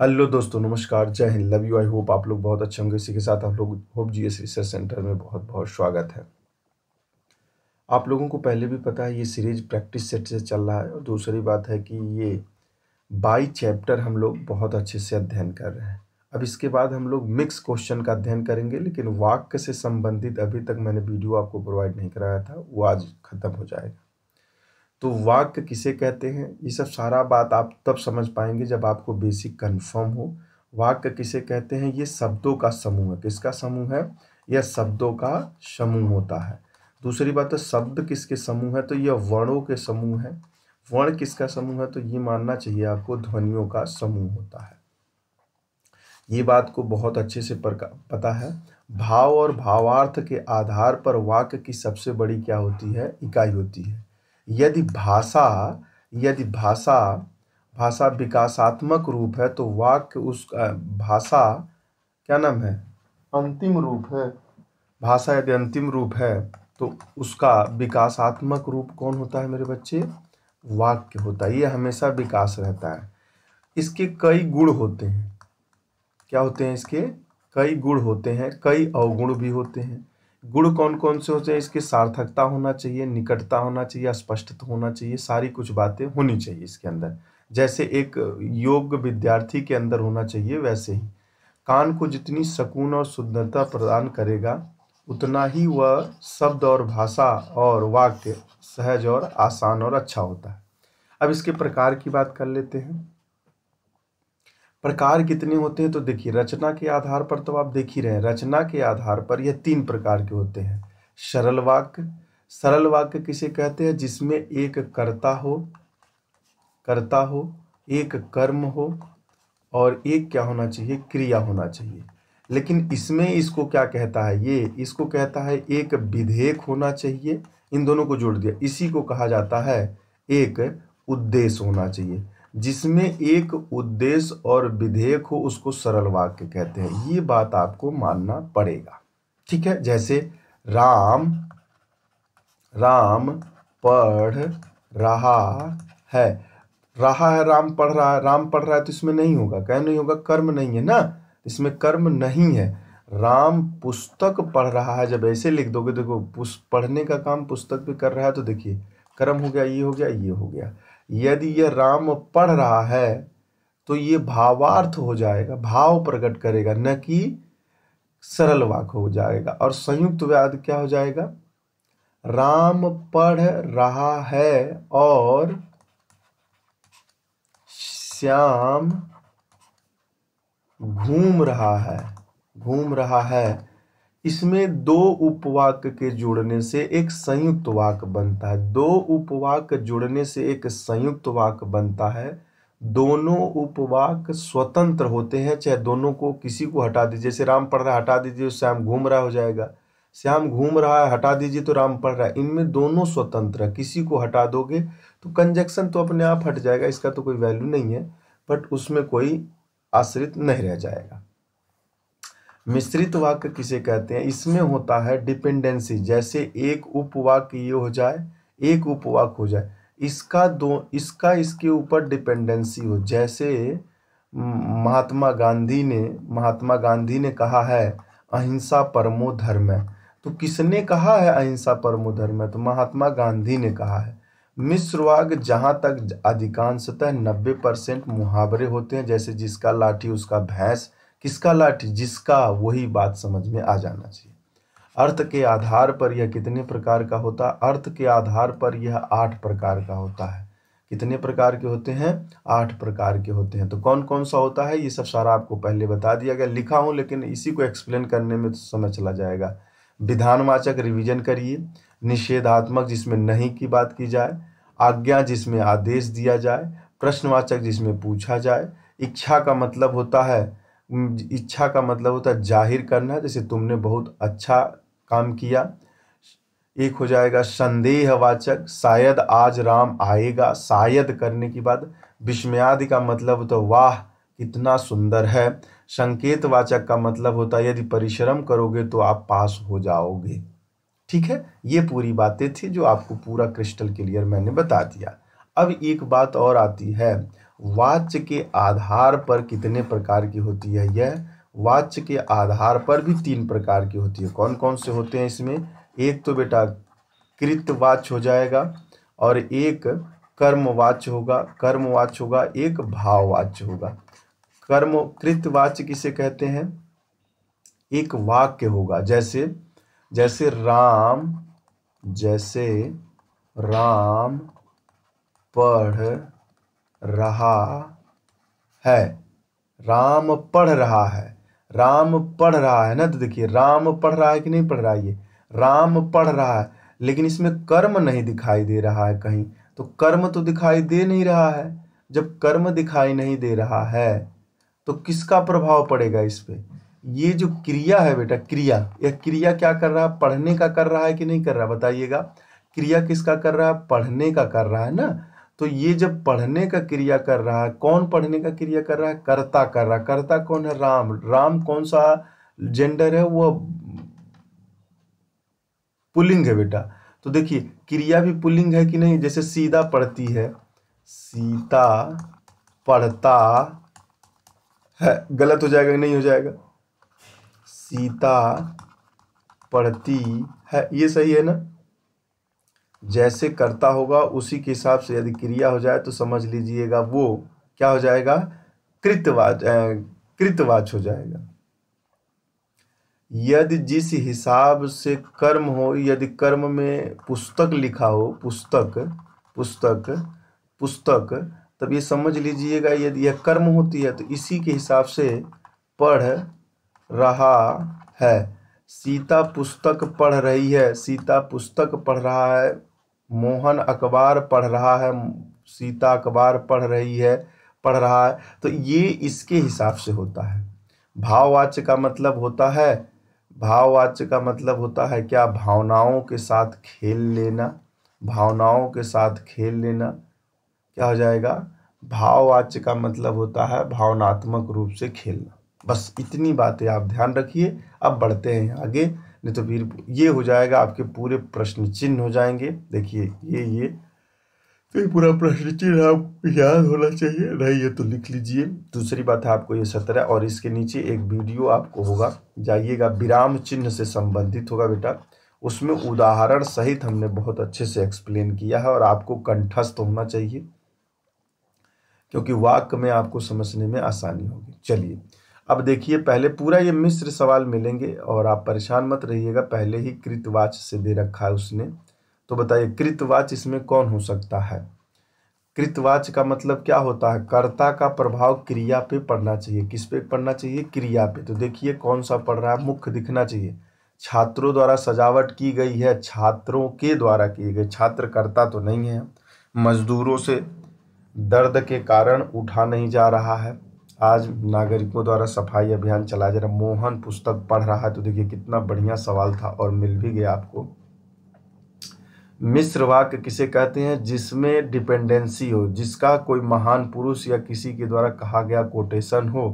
Hello दोस्तों, नमस्कार, जय Hind, love you. I hope आप लोग बहुत अच्छे होंगे। इसी के साथ आप लोग होप जीएस रिसर्च सेंटर में बहुत बहुत स्वागत है। आप लोगों को पहले भी पता है ये सीरीज प्रैक्टिस सेट से चल रहा है। और दूसरी बात है कि ये बाई चैप्टर हम लोग बहुत अच्छे से अध्ययन कर रहे हैं। अब इसके बाद हम लोग मिक्स क्वेश्चन का अध्ययन करेंगे, लेकिन वाक्य से संबंधित अभी तक मैंने वीडियो आपको प्रोवाइड नहीं कराया था, वो आज खत्म हो जाएगा। तो वाक्य किसे कहते हैं, ये सब सारा बात आप तब समझ पाएंगे जब आपको बेसिक कंफर्म हो। वाक्य किसे कहते हैं, ये शब्दों का समूह है। किसका समूह है? यह शब्दों का समूह होता है। दूसरी बात है, शब्द किसके समूह है, तो यह वर्णों के समूह है। वर्ण किसका समूह है, तो ये मानना चाहिए आपको ध्वनियों का समूह होता है। ये बात को बहुत अच्छे से पता है। भाव और भावार्थ के आधार पर वाक्य की सबसे बड़ी क्या होती है, इकाई होती है। यदि भाषा यदि भाषा भाषा विकासात्मक रूप है तो वाक्य उस भाषा क्या नाम है, अंतिम रूप है। भाषा यदि अंतिम रूप है तो उसका विकासात्मक रूप कौन होता है मेरे बच्चे? वाक्य होता है। ये हमेशा विकास रहता है। इसके कई गुण होते हैं। क्या होते हैं इसके? कई गुण होते हैं, कई अवगुण भी होते हैं। गुण कौन कौन से होते हैं इसके? सार्थकता होना चाहिए, निकटता होना चाहिए, स्पष्टता होना चाहिए, सारी कुछ बातें होनी चाहिए इसके अंदर। जैसे एक योग्य विद्यार्थी के अंदर होना चाहिए, वैसे ही कान को जितनी सुकून और शुद्धता प्रदान करेगा उतना ही वह शब्द और भाषा और वाक्य सहज और आसान और अच्छा होता है। अब इसके प्रकार की बात कर लेते हैं। प्रकार कितने होते हैं, तो देखिए रचना के आधार पर तो आप देख ही रहे हैं। रचना के आधार पर यह 3 प्रकार के होते हैं। सरल वाक्य। सरल वाक्य किसे कहते हैं? जिसमें एक कर्ता हो, एक कर्म हो और एक क्या होना चाहिए, क्रिया होना चाहिए। लेकिन इसमें इसको क्या कहता है, ये इसको कहता है एक विधेयक होना चाहिए। इन दोनों को जोड़ दिया, इसी को कहा जाता है एक उद्देश्य होना चाहिए। जिसमें एक उद्देश्य और विधेयक हो उसको सरल वाक्य कहते हैं। ये बात आपको मानना पड़ेगा, ठीक है। जैसे राम राम पढ़ रहा है। राम पढ़ रहा है, राम पढ़ रहा है तो इसमें नहीं होगा, क्या नहीं होगा? कर्म नहीं है ना, इसमें कर्म नहीं है। राम पुस्तक पढ़ रहा है, जब ऐसे लिख दोगे, देखो पढ़ने का काम पुस्तक भी कर रहा है, तो देखिए कर्म हो गया, ये हो गया, ये हो गया। यदि यह राम पढ़ रहा है तो ये भावार्थ हो जाएगा, भाव प्रकट करेगा, न कि सरल वाक्य हो जाएगा। और संयुक्त वाक्य क्या हो जाएगा? राम पढ़ रहा है और श्याम घूम रहा है। इसमें 2 उपवाक्य के जुड़ने से एक संयुक्त वाक्य बनता है। 2 उपवाक्य जुड़ने से एक संयुक्त वाक्य बनता है। दोनों उपवाक्य स्वतंत्र होते हैं, चाहे दोनों को किसी को हटा दीजिए। जैसे राम पढ़ रहा है हटा दीजिए, श्याम घूम रहा हो जाएगा। श्याम घूम रहा है हटा दीजिए तो राम पढ़ रहा है। इनमें दोनों स्वतंत्र है, किसी को हटा दोगे तो कंजक्शन तो अपने आप हट जाएगा, इसका तो कोई वैल्यू नहीं है, बट उसमें कोई आश्रित नहीं रह जाएगा। मिश्रित वाक्य किसे कहते हैं? इसमें होता है डिपेंडेंसी। जैसे एक उपवाक्य ये हो जाए, एक उपवाक्य हो जाए, इसका इसके ऊपर डिपेंडेंसी हो। जैसे महात्मा गांधी ने कहा है अहिंसा परमो धर्म है। तो किसने कहा है अहिंसा परमो धर्म है? तो महात्मा गांधी ने कहा है। मिश्र वाक्य जहां तक अधिकांशतः 90% मुहावरे होते हैं, जैसे जिसका लाठी उसका भैंस। किसका लाठी? जिसका, वही बात समझ में आ जाना चाहिए। अर्थ के आधार पर यह कितने प्रकार का होता है? अर्थ के आधार पर यह 8 प्रकार का होता है। कितने प्रकार के होते हैं? 8 प्रकार के होते हैं। तो कौन कौन सा होता है ये सब सारा आपको पहले बता दिया गया, लिखा हूं, लेकिन इसी को एक्सप्लेन करने में तो समय चला जाएगा। विधानवाचक रिवीजन करिए। निषेधात्मक जिसमें नहीं की बात की जाए। आज्ञा जिसमें आदेश दिया जाए। प्रश्नवाचक जिसमें पूछा जाए। इच्छा का मतलब होता है जाहिर करना, जैसे तुमने बहुत अच्छा काम किया। एक हो जाएगा संदेहवाचक, शायद आज राम आएगा, शायद करने की बात। विस्मयादि का मतलब होता है वाह कितना सुंदर है। संकेतवाचक का मतलब होता है यदि परिश्रम करोगे तो आप पास हो जाओगे। ठीक है, ये पूरी बातें थी जो आपको पूरा क्रिस्टल क्लियर मैंने बता दिया। अब एक बात और आती है, वाच्य के आधार पर कितने प्रकार की होती है? यह वाच्य के आधार पर भी 3 प्रकार की होती है। कौन कौन से होते हैं इसमें? एक तो बेटा कृतवाच्य हो जाएगा, और एक कर्मवाच्य होगा, एक भाववाच्य होगा। कृतवाच्य किसे कहते हैं? एक वाक्य होगा, जैसे जैसे राम पढ़ रहा है। राम पढ़ रहा है, राम पढ़ रहा है ना। तो देखिए राम पढ़ रहा है कि नहीं पढ़ रहा है? ये राम पढ़ रहा है, लेकिन इसमें कर्म नहीं दिखाई दे रहा है कहीं। तो कर्म तो दिखाई दे नहीं रहा है। जब कर्म दिखाई नहीं दे रहा है तो किसका प्रभाव पड़ेगा इस पे? ये जो क्रिया है बेटा, यह क्रिया क्या कर रहा है? पढ़ने का कर रहा है कि नहीं कर रहा? बताइएगा। क्रिया किसका कर रहा है? पढ़ने का कर रहा है ना। तो ये जब पढ़ने का क्रिया कर रहा है, कौन पढ़ने का क्रिया कर रहा है? कर्ता कर रहा है। कर्ता कौन है? राम कौन सा जेंडर है? वो पुल्लिंग है बेटा। तो देखिए क्रिया भी पुल्लिंग है कि नहीं? जैसे सीता पढ़ती है, सीता पढ़ता है, गलत हो जाएगा कि नहीं हो जाएगा? सीता पढ़ती है, ये सही है ना। जैसे कर्ता होगा उसी के हिसाब से यदि क्रिया हो जाए तो समझ लीजिएगा वो क्या हो जाएगा? कृतवाच्य हो जाएगा। यदि जिस हिसाब से कर्म हो, यदि कर्म में पुस्तक लिखा हो, पुस्तक, तब ये समझ लीजिएगा यदि यह कर्म होती है तो इसी के हिसाब से पढ़ रहा है। सीता पुस्तक पढ़ रही है, सीता पुस्तक पढ़ रहा है। मोहन अखबार पढ़ रहा है, सीता अखबार पढ़ रहा है। तो ये इसके हिसाब से होता है। भाववाच्य का मतलब होता है क्या? भावनाओं के साथ खेल लेना। क्या हो जाएगा? भाववाच्य का मतलब होता है भावनात्मक रूप से खेलना। बस इतनी बातें आप ध्यान रखिए। अब बढ़ते हैं आगे, नहीं तो फिर ये हो जाएगा, आपके पूरे प्रश्न चिन्ह हो जाएंगे। देखिए ये तो ये पूरा प्रश्न चिन्ह आपको याद होना चाहिए, नहीं है तो लिख लीजिए। दूसरी बात है आपको ये 17 और इसके नीचे एक वीडियो आपको होगा, जाइएगा, विराम चिन्ह से संबंधित होगा बेटा। उसमें उदाहरण सहित हमने बहुत अच्छे से एक्सप्लेन किया है और आपको कंठस्थ होना चाहिए, क्योंकि वाक्य में आपको समझने में आसानी होगी। चलिए अब देखिए, पहले पूरा ये मिश्र सवाल मिलेंगे और आप परेशान मत रहिएगा। पहले ही कृतवाच्य से दे रखा है उसने, तो बताइए कृतवाच्य इसमें कौन हो सकता है? कृतवाच्य का मतलब क्या होता है? कर्ता का प्रभाव क्रिया पे पड़ना चाहिए। किस पे पड़ना चाहिए? क्रिया पे। तो देखिए कौन सा पड़ रहा है? मुख्य दिखना चाहिए। छात्रों द्वारा सजावट की गई है, छात्रों के द्वारा की गई, छात्र कर्ता तो नहीं है। मजदूरों से दर्द के कारण उठा नहीं जा रहा है। आज नागरिकों द्वारा सफाई अभियान चलाया जा रहा है। मोहन पुस्तक पढ़ रहा है। तो देखिए कितना बढ़िया सवाल था और मिल भी गया आपको। मिश्र वाक्य किसे कहते हैं? जिसमें डिपेंडेंसी हो, जिसका कोई महान पुरुष या किसी के द्वारा कहा गया कोटेशन हो।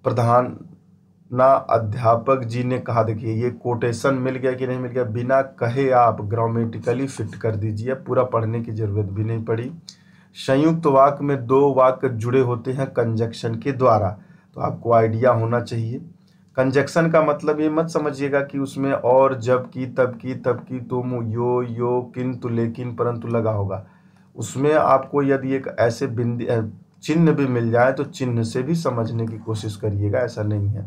प्रधाना अध्यापक जी ने कहा, देखिए ये कोटेशन मिल गया कि नहीं मिल गया? बिना कहे आप ग्रामेटिकली फिट कर दीजिए, पूरा पढ़ने की जरूरत भी नहीं पड़ी। संयुक्त वाक्य में 2 वाक्य जुड़े होते हैं कंजक्शन के द्वारा, तो आपको आइडिया होना चाहिए। कंजक्शन का मतलब ये मत समझिएगा कि उसमें और, जब की, तब की, तुम, यो, किंतु, लेकिन, परंतु लगा होगा। उसमें आपको यदि एक ऐसे चिन्ह भी मिल जाए तो चिन्ह से भी समझने की कोशिश करिएगा, ऐसा नहीं है।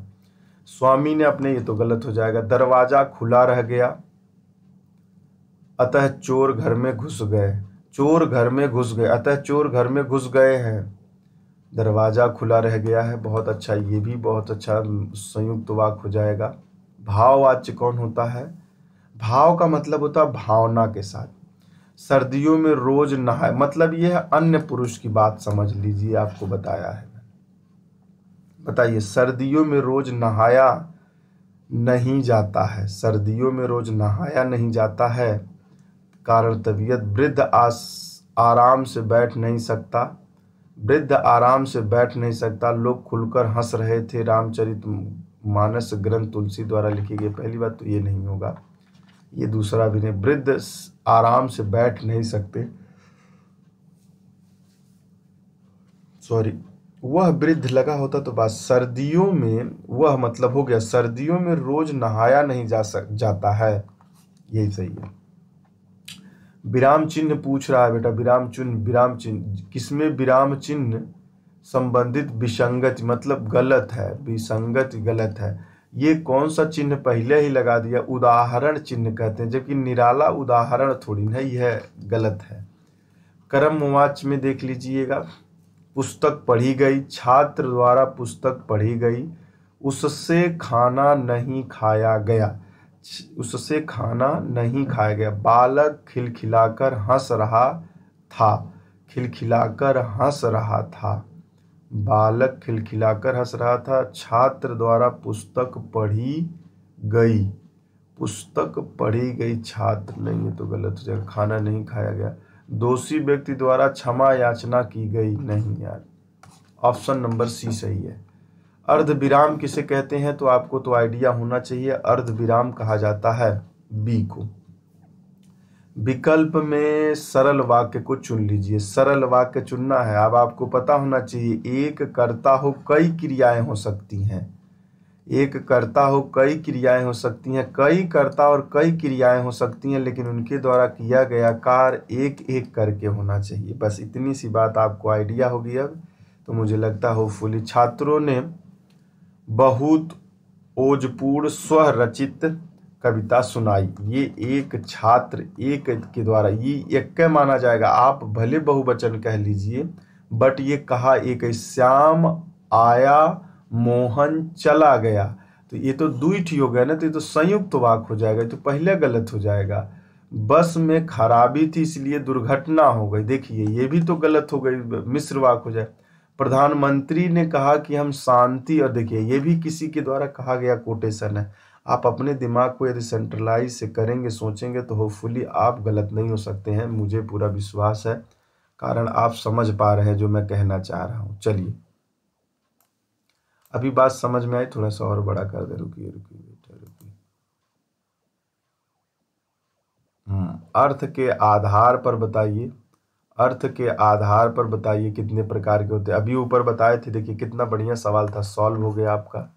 स्वामी ने अपने, ये तो गलत हो जाएगा। दरवाजा खुला रह गया अतः चोर घर में घुस गए। अतः चोर घर में घुस गए हैं। दरवाजा खुला रह गया है, बहुत अच्छा, ये भी बहुत अच्छा संयुक्त वाक्य हो जाएगा। भाववाच्य कौन होता है? भाव का मतलब होता है भावना के साथ। सर्दियों में रोज नहाए, मतलब ये है अन्य पुरुष की बात समझ लीजिए, आपको बताया है। बताइए, सर्दियों में रोज नहाया नहीं जाता है। सर्दियों में रोज नहाया नहीं जाता है, कारण तबीयत। वृद्ध आराम से बैठ नहीं सकता। लोग खुलकर हंस रहे थे। रामचरितमानस ग्रंथ तुलसी द्वारा लिखी गई। पहली बात तो ये नहीं होगा, ये दूसरा भी नहीं। वृद्ध आराम से बैठ नहीं सकते। सॉरी, वह वृद्ध लगा होता तो बात सर्दियों में, वह मतलब हो गया सर्दियों में रोज नहाया नहीं जाता है, यही सही है। विराम चिन्ह पूछ रहा है बेटा, विराम चिन्ह किसमें विराम चिन्ह संबंधित विसंगति मतलब गलत है, विसंगति गलत है। ये कौन सा चिन्ह पहले ही लगा दिया, उदाहरण चिन्ह कहते हैं, जबकि निराला उदाहरण थोड़ी नहीं है, गलत है। क्रमवाच्य में देख लीजिएगा, पुस्तक पढ़ी गई, छात्र द्वारा पुस्तक पढ़ी गई, उससे खाना नहीं खाया गया, उससे खाना नहीं खाया गया। बालक खिलखिलाकर हंस रहा था, खिलखिलाकर हंस रहा था, बालक खिलखिलाकर हंस रहा था। छात्र द्वारा पुस्तक पढ़ी गई, पुस्तक पढ़ी गई, छात्र नहीं, ये तो गलत हो जाएगा, खाना नहीं खाया गया। दोषी व्यक्ति द्वारा क्षमा याचना की गई, नहीं यार, ऑप्शन नंबर सी सही है। अर्ध विराम किसे कहते हैं, तो आपको तो आइडिया होना चाहिए, अर्ध विराम कहा जाता है बी को। विकल्प में सरल वाक्य को चुन लीजिए, सरल वाक्य चुनना है। अब आपको पता होना चाहिए एक कर्ता हो कई क्रियाएं हो सकती हैं, एक कर्ता हो कई क्रियाएं हो सकती हैं, कई कर्ता और कई क्रियाएं हो सकती हैं, लेकिन उनके द्वारा किया गया कार्य एक एक करके होना चाहिए। बस इतनी सी बात आपको आइडिया होगी अब, तो मुझे लगता है होपफुली छात्रों ने बहुत ओजपूर्ण स्वरचित कविता सुनाई। ये एक छात्र एक के द्वारा, ये एक माना जाएगा, आप भले बहुवचन कह लीजिए, बट ये कहा एक, श्याम आया मोहन चला गया, तो ये तो द्विठी हो गया ना, तो ये तो संयुक्त वाक्य हो जाएगा, ये तो पहले गलत हो जाएगा। बस में खराबी थी इसलिए दुर्घटना हो गई, देखिए ये भी तो गलत हो गई, मिश्र वाक्य हो जाए। प्रधानमंत्री ने कहा कि हम शांति, और देखिए ये भी किसी के द्वारा कहा गया कोटेशन है। आप अपने दिमाग को यदि सेंट्रलाइज से करेंगे, सोचेंगे, तो होपफुली आप गलत नहीं हो सकते हैं, मुझे पूरा विश्वास है, कारण आप समझ पा रहे हैं जो मैं कहना चाह रहा हूँ। चलिए अभी बात समझ में आई, थोड़ा सा और बड़ा कर दे, रुकिए रुकिए बेटा रुकिए। अर्थ के आधार पर बताइए, अर्थ के आधार पर बताइए कितने प्रकार के होते हैं। अभी ऊपर बताए थे, देखिए कितना बढ़िया सवाल था, सॉल्व हो गया आपका।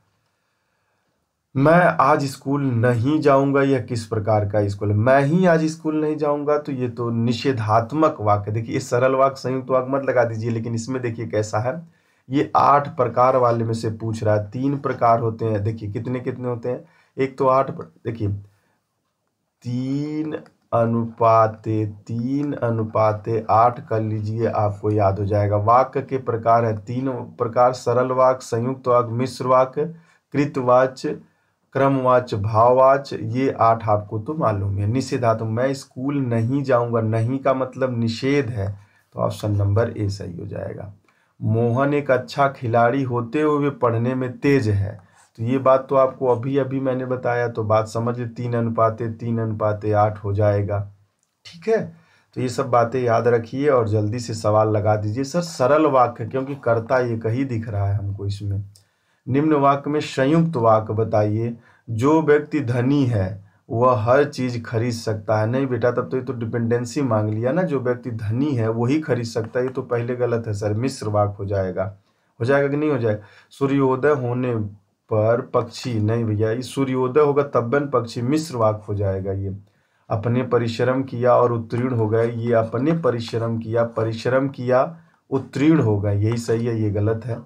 मैं आज स्कूल नहीं जाऊंगा, यह किस प्रकार का स्कूल है, मैं ही आज स्कूल नहीं जाऊंगा, तो ये तो निषेधात्मक वाक्य। देखिए इस सरल वाक्य संयुक्त वाक्य मत लगा दीजिए, लेकिन इसमें देखिए कैसा है, ये 8 प्रकार वाले में से पूछ रहा है। 3 प्रकार होते हैं, देखिए कितने कितने होते हैं, एक तो 8, देखिए 3:8 कर लीजिए, आपको याद हो जाएगा। वाक्य के प्रकार है 3 प्रकार, सरल वाक्य, संयुक्त वाक्य, मिश्र वाक्य, कृतवाच्य, क्रमवाच्य, भाववाच्य, ये 8 आपको तो मालूम है। निषेधात्मक, मैं स्कूल नहीं जाऊंगा, नहीं का मतलब निषेध है, तो ऑप्शन नंबर ए सही हो जाएगा। मोहन एक अच्छा खिलाड़ी होते हुए पढ़ने में तेज है, तो ये बात तो आपको अभी अभी मैंने बताया, तो बात समझ ली, 3:3:8 हो जाएगा, ठीक है। तो ये सब बातें याद रखिए और जल्दी से सवाल लगा दीजिए। सर सरल वाक्य, क्योंकि कर्ता एक ही दिख रहा है हमको इसमें। निम्न वाक्य में संयुक्त वाक्य बताइए, जो व्यक्ति धनी है वह हर चीज खरीद सकता है। नहीं बेटा, तब तो ये तो डिपेंडेंसी मांग लिया ना, जो व्यक्ति धनी है वही खरीद सकता है, ये तो पहले गलत है सर, मिश्र वाक्य हो जाएगा कि नहीं हो जाएगा। सूर्योदय होने पर पक्षी, नहीं भैया, ये सूर्योदय होगा तब न पक्षी, मिश्र वाक्य हो जाएगा। ये अपने परिश्रम किया और उत्तीर्ण हो गए, ये अपने परिश्रम किया उत्तीर्ण हो गए, यही सही है, ये गलत है।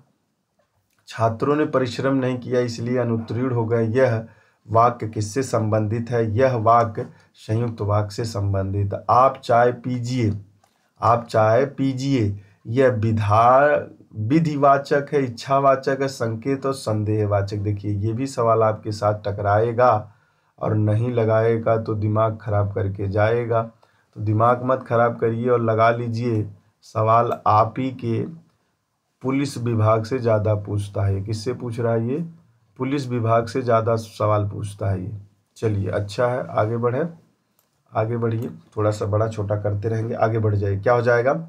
छात्रों ने परिश्रम नहीं किया इसलिए अनुत्तीर्ण हो गए, यह वाक्य किससे संबंधित है, यह वाक्य संयुक्त वाक्य से संबंधित। आप चाय पीजिए, आप चाय पीजिए, यह विधिवाचक है, इच्छावाचक है, संकेत और संदेहवाचक। देखिए ये भी सवाल आपके साथ टकराएगा और नहीं लगाएगा तो दिमाग खराब करके जाएगा, तो दिमाग मत खराब करिए और लगा लीजिए। सवाल आप ही के पुलिस विभाग से ज़्यादा पूछता है। किससे पूछ रहा है ये, पुलिस विभाग से ज़्यादा सवाल पूछता है ये। चलिए अच्छा है, आगे बढ़े, आगे बढ़िए, थोड़ा सा बड़ा छोटा करते रहेंगे, आगे बढ़ जाइए। क्या हो जाएगा,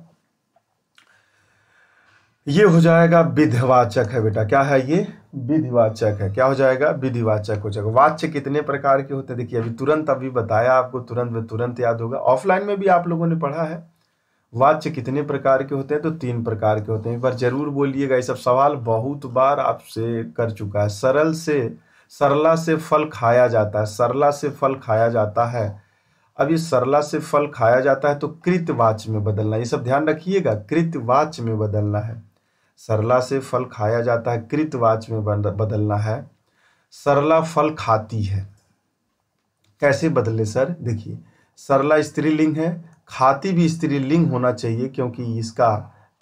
ये हो जाएगा विधिवाचक है बेटा, क्या है ये, विधिवाचक है। क्या हो जाएगा, विधिवाचक हो जाएगा। वाच्य कितने प्रकार के होते हैं, देखिए अभी तुरंत अभी बताया आपको, तुरंत याद होगा, ऑफलाइन में भी आप लोगों ने पढ़ा है। वाच्य कितने प्रकार के होते हैं? तो 3 प्रकार के होते हैं। एक बार जरूर बोलिएगा, ये सब सवाल बहुत बार आपसे कर चुका है। सरला से फल खाया जाता है, सरला से फल खाया जाता है। अब ये सरला से फल खाया जाता है तो कृतवाच्य में बदलना, ये सब ध्यान रखिएगा, कृतवाच्य में बदलना है। सरला से फल खाया जाता है, कृतवाच्य में बदलना है। सरला फल खाती है, कैसे बदले सर? देखिए, सरला स्त्रीलिंग है, खाती भी स्त्रीलिंग होना चाहिए क्योंकि इसका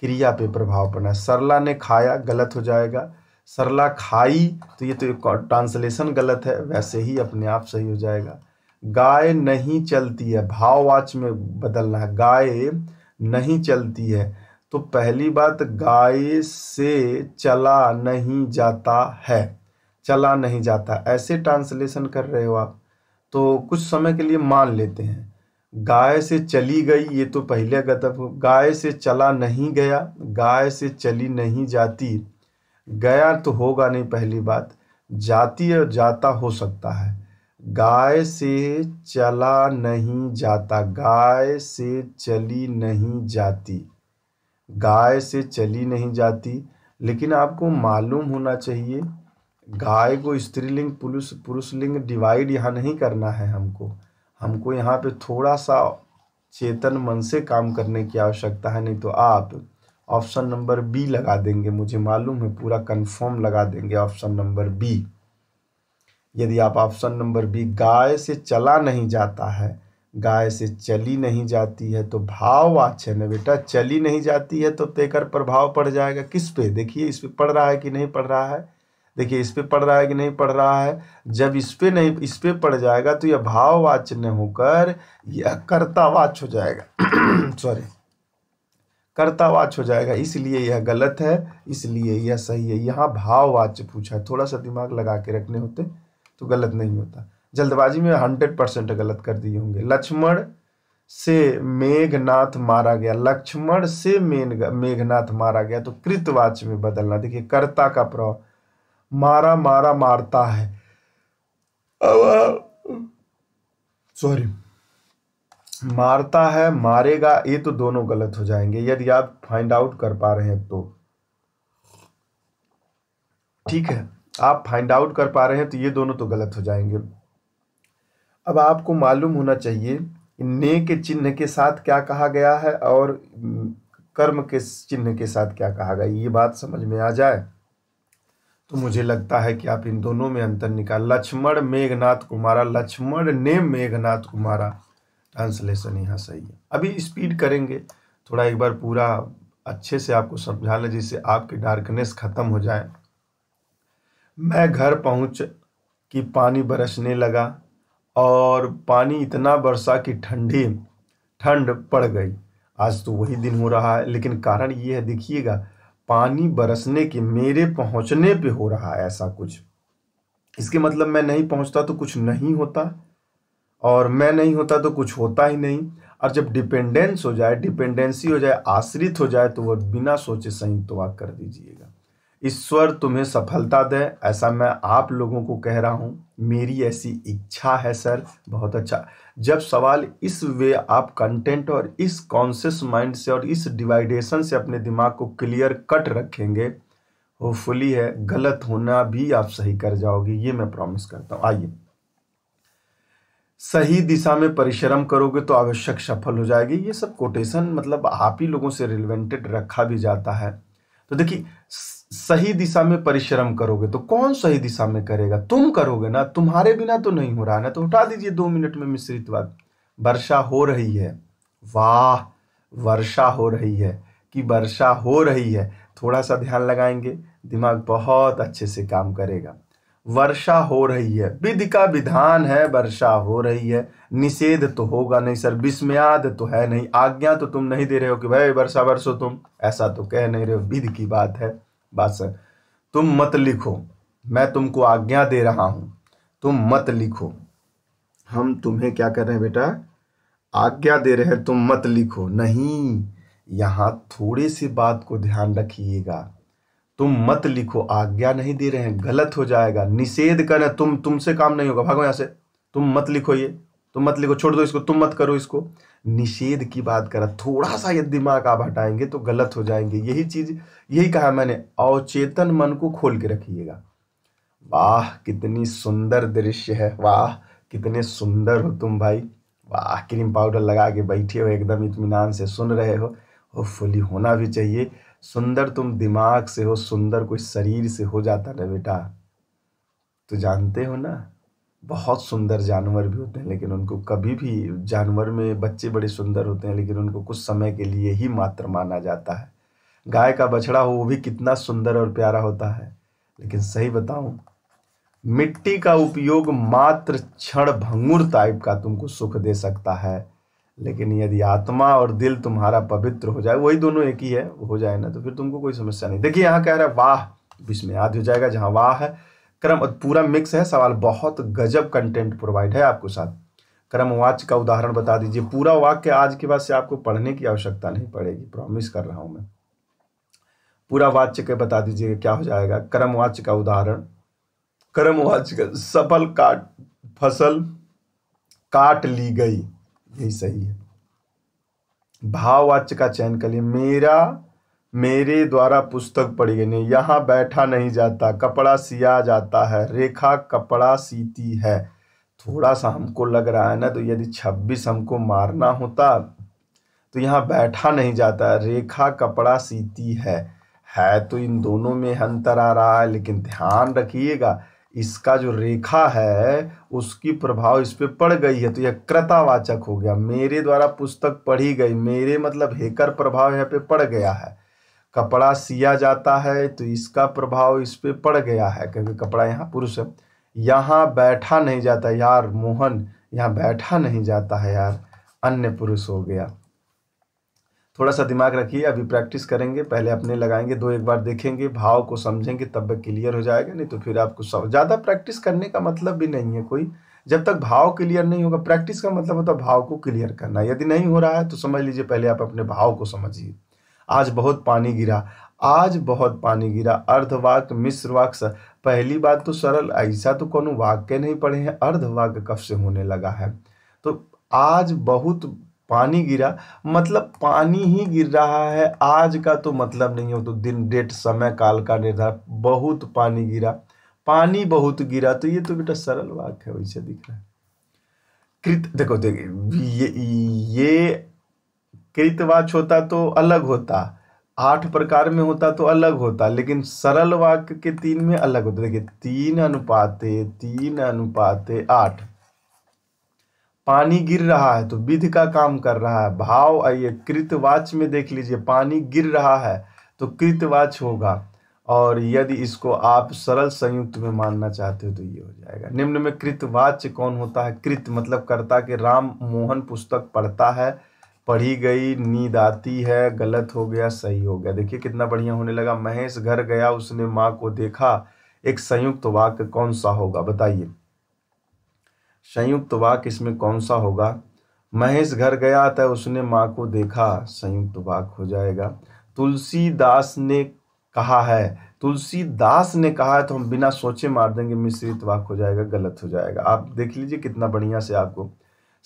क्रिया पे प्रभाव पड़ना है। सरला ने खाया, गलत हो जाएगा। सरला खाई, तो ये तो ट्रांसलेशन गलत है, वैसे ही अपने आप सही हो जाएगा। गाय नहीं चलती है, भाववाच्य में बदलना है, गाय नहीं चलती है। तो पहली बात, गाय से चला नहीं जाता है, चला नहीं जाता, ऐसे ट्रांसलेशन कर रहे हो आप तो कुछ समय के लिए मान लेते हैं। गाय से चली गई, ये तो पहले गतक हो। गाय से चला नहीं गया, गाय से चली नहीं जाती, गया तो होगा नहीं पहली बात, जाती और जाता हो सकता है। गाय से चला नहीं जाता, गाय से चली नहीं जाती, गाय से चली नहीं जाती। लेकिन आपको मालूम होना चाहिए, गाय को स्त्रीलिंग पुरुषलिंग डिवाइड यहाँ नहीं करना है। हमको यहाँ पे थोड़ा सा चेतन मन से काम करने की आवश्यकता है, नहीं तो आप ऑप्शन नंबर बी लगा देंगे, मुझे मालूम है, पूरा कंफर्म लगा देंगे ऑप्शन नंबर बी। यदि आप ऑप्शन नंबर बी, गाय से चला नहीं जाता है, गाय से चली नहीं जाती है, तो भाववाच्य है ना बेटा, चली नहीं जाती है तो पेकर प्रभाव पड़ जाएगा किस पे? देखिए इस पे पड़ रहा है कि नहीं पड़ रहा है, देखिए इस पे पड़ रहा है कि नहीं पड़ रहा है। जब इस पे नहीं, इस पे पड़ जाएगा तो यह भाववाच्य न होकर यह कर्तावाच्य हो जाएगा सॉरी, कर्तावाच्य हो जाएगा, इसलिए यह गलत है, इसलिए यह सही है। यहाँ भाववाच्य पूछा है, थोड़ा सा दिमाग लगा के रखने होते तो गलत नहीं होता। जल्दबाजी में 100% गलत कर दिए होंगे। लक्ष्मण से मेघनाथ मारा गया, लक्ष्मण से मेघनाथ मारा गया, तो कृतवाच्य में बदलना। देखिए कर्ता का प्रभाव, मारा मारा मारता है, सॉरी मारता है मारेगा, ये तो दोनों गलत हो जाएंगे। यदि आप फाइंड आउट कर पा रहे हैं तो ठीक है, आप फाइंड आउट कर पा रहे हैं तो ये दोनों तो गलत हो जाएंगे। अब आपको मालूम होना चाहिए ने के चिन्ह के साथ क्या कहा गया है और कर्म के चिन्ह के साथ क्या कहा गया, ये बात समझ में आ जाए तो मुझे लगता है कि आप इन दोनों में अंतर निकाल। लक्ष्मण मेघनाथ को मारा, लक्ष्मण ने मेघनाथ को मारा, ट्रांसलेशन यहाँ सही है। अभी स्पीड करेंगे थोड़ा, एक बार पूरा अच्छे से आपको समझा लें जिससे आपकी डार्कनेस खत्म हो जाए। मैं घर पहुंच कि पानी बरसने लगा और पानी इतना बरसा कि ठंड पड़ गई। आज तो वही दिन हो रहा है, लेकिन कारण ये है, देखिएगा, पानी बरसने के मेरे पहुंचने पे हो रहा है ऐसा कुछ। इसके मतलब मैं नहीं पहुंचता तो कुछ नहीं होता, और मैं नहीं होता तो कुछ होता ही नहीं। और जब डिपेंडेंस हो जाए, डिपेंडेंसी हो जाए, आश्रित हो जाए, तो वह बिना सोचे संयुक्त वाक्य कर दीजिएगा। ईश्वर तुम्हें सफलता दे, ऐसा मैं आप लोगों को कह रहा हूँ, मेरी ऐसी इच्छा है सर। बहुत अच्छा। जब सवाल इस वे आप कंटेंट और इस कॉन्शियस माइंड से और इस डिवाइडेशन से अपने दिमाग को क्लियर कट रखेंगे, होपफुली है गलत होना भी आप सही कर जाओगे, ये मैं प्रॉमिस करता हूँ। आइए, सही दिशा में परिश्रम करोगे तो आवश्यक सफल हो जाएगी। ये सब कोटेशन मतलब आप ही लोगों से रिलेवेंटेड रखा भी जाता है। तो देखिए, सही दिशा में परिश्रम करोगे तो कौन सही दिशा में करेगा? तुम करोगे ना, तुम्हारे बिना तो नहीं हो रहा है ना, तो उठा दीजिए 2 मिनट में मिश्रित बात। वर्षा हो रही है, वाह, वर्षा हो रही है कि वर्षा हो रही है, थोड़ा सा ध्यान लगाएंगे, दिमाग बहुत अच्छे से काम करेगा। वर्षा हो रही है, विधि का विधान है, वर्षा हो रही है, निषेध तो होगा नहीं सर, विस्मयाद तो है नहीं, आज्ञा तो तुम नहीं दे रहे हो कि भाई वर्षा बरसो, तुम ऐसा तो कह नहीं रहे हो, विधि की बात है। बात सर, तुम मत लिखो, मैं तुमको आज्ञा दे रहा हूं, तुम मत लिखो। हम तुम्हें क्या कर रहे हैं बेटा? आज्ञा दे रहे हैं, तुम मत लिखो। नहीं, यहां थोड़ी सी बात को ध्यान रखिएगा, तुम मत लिखो, आज्ञा नहीं दे रहे हैं, गलत हो जाएगा। निषेध करना, तुमसे काम नहीं होगा, भागो यहां से, तुम मत लिखो ये, तुम मत लिखो, छोड़ दो इसको, तुम मत करो इसको। निषेध की बात करा, थोड़ा सा यदि दिमाग आप हटाएंगे तो गलत हो जाएंगे। यही चीज, यही कहा मैंने, अवचेतन मन को खोल के रखिएगा। वाह कितनी सुंदर दृश्य है, वाह कितने सुंदर हो तुम भाई, वाह क्रीम पाउडर लगा के बैठे हो, एकदम इत्मीनान से सुन रहे हो। होपफुली होना भी चाहिए। सुंदर तुम दिमाग से हो, सुंदर कोई शरीर से हो जाता ना बेटा तो जानते हो ना, बहुत सुंदर जानवर भी होते हैं लेकिन उनको कभी भी, जानवर में बच्चे बड़े सुंदर होते हैं लेकिन उनको कुछ समय के लिए ही मात्र माना जाता है। गाय का बछड़ा हो वो भी कितना सुंदर और प्यारा होता है, लेकिन सही बताऊं, मिट्टी का उपयोग मात्र क्षण भंगुर टाइप का तुमको सुख दे सकता है, लेकिन यदि आत्मा और दिल तुम्हारा पवित्र हो जाए, वही दोनों एक ही है, हो जाए ना, तो फिर तुमको कोई समस्या नहीं। देखिए यहाँ कह रहा है वाह, बीच में याद हो जाएगा, जहाँ वाह है क्रम, पूरा मिक्स है सवाल, बहुत गजब कंटेंट प्रोवाइड है आपको साथ। क्रमवाच्य का उदाहरण बता दीजिए। पूरा वाक्य आज के बाद से आपको पढ़ने की आवश्यकता नहीं पड़ेगी, प्रॉमिस कर रहा हूं मैं। पूरा वाच्य के बता दीजिए क्या हो जाएगा। क्रमवाच्य का उदाहरण, क्रमवाच्य का सफल काट, फसल काट ली गई, यही सही है। भाववाच्य का चयन कर लिए, मेरा, मेरे द्वारा पुस्तक पढ़ी गई, नहीं, यहाँ बैठा नहीं जाता, कपड़ा सिया जाता है, रेखा कपड़ा सीती है। थोड़ा सा हमको लग रहा है ना, तो यदि 26 हमको मारना होता तो यहाँ बैठा नहीं जाता, रेखा कपड़ा सीती है तो इन दोनों में अंतर आ रहा है, लेकिन ध्यान रखिएगा इसका जो रेखा है उसकी प्रभाव इस पे पड़ गई है, तो यह कृतावाचक हो गया। मेरे द्वारा पुस्तक पढ़ी गई, मेरे मतलब हेकर प्रभाव यहाँ पे पड़ गया है। कपड़ा सिया जाता है तो इसका प्रभाव इस पे पड़ गया है, क्योंकि कपड़ा यहाँ पुरुष है। यहाँ बैठा नहीं जाता यार मोहन, यहाँ बैठा नहीं जाता है यार, अन्य पुरुष हो गया। थोड़ा सा दिमाग रखिए, अभी प्रैक्टिस करेंगे, पहले अपने लगाएंगे, दो एक बार देखेंगे, भाव को समझेंगे, तब क्लियर हो जाएगा, नहीं तो फिर आपको ज़्यादा प्रैक्टिस करने का मतलब भी नहीं है कोई। जब तक भाव क्लियर नहीं होगा, प्रैक्टिस का मतलब होता है भाव को क्लियर करना। यदि नहीं हो रहा है तो समझ लीजिए पहले आप अपने भाव को समझिए। आज बहुत पानी गिरा, आज बहुत पानी गिरा, अर्धवाक्य मिश्र वाक्य। पहली बात तो सरल, ऐसा तो कोनो वाक्य नहीं पढ़े हैं, अर्धवाक्य कब से होने लगा है। तो आज बहुत पानी गिरा मतलब पानी ही गिर रहा है, आज का तो मतलब नहीं हो, तो दिन डेट समय काल का निर्धारण। बहुत पानी गिरा, पानी बहुत गिरा, तो ये तो बेटा सरल वाक्य है, वैसे दिख रहा है। कृत, देखो देखिए ये कृतवाच्य होता तो अलग होता, 8 प्रकार में होता तो अलग होता, लेकिन सरल वाक्य के 3 में अलग होता। देखिए 3:8, पानी गिर रहा है तो विधि का काम कर रहा है। भाव आइए कृतवाच्य में देख लीजिए, पानी गिर रहा है तो कृतवाच्य होगा, और यदि इसको आप सरल संयुक्त में मानना चाहते हो तो ये हो जाएगा। निम्न में कृतवाच्य कौन होता है? कृत मतलब कर्ता के, राम मोहन पुस्तक पढ़ता है, पढ़ी गई, नींद आती है, गलत हो गया, सही हो गया। देखिए कितना बढ़िया होने लगा। महेश घर गया, उसने माँ को देखा, एक संयुक्त वाक्य कौन सा होगा बताइए? संयुक्त वाक्य इसमें कौन सा होगा? महेश घर गया था, उसने माँ को देखा, संयुक्त वाक्य हो जाएगा। तुलसीदास ने कहा है, तुलसीदास ने कहा है तो हम बिना सोचे मार देंगे, मिश्रित वाक्य हो जाएगा, गलत हो जाएगा। आप देख लीजिए कितना बढ़िया से आपको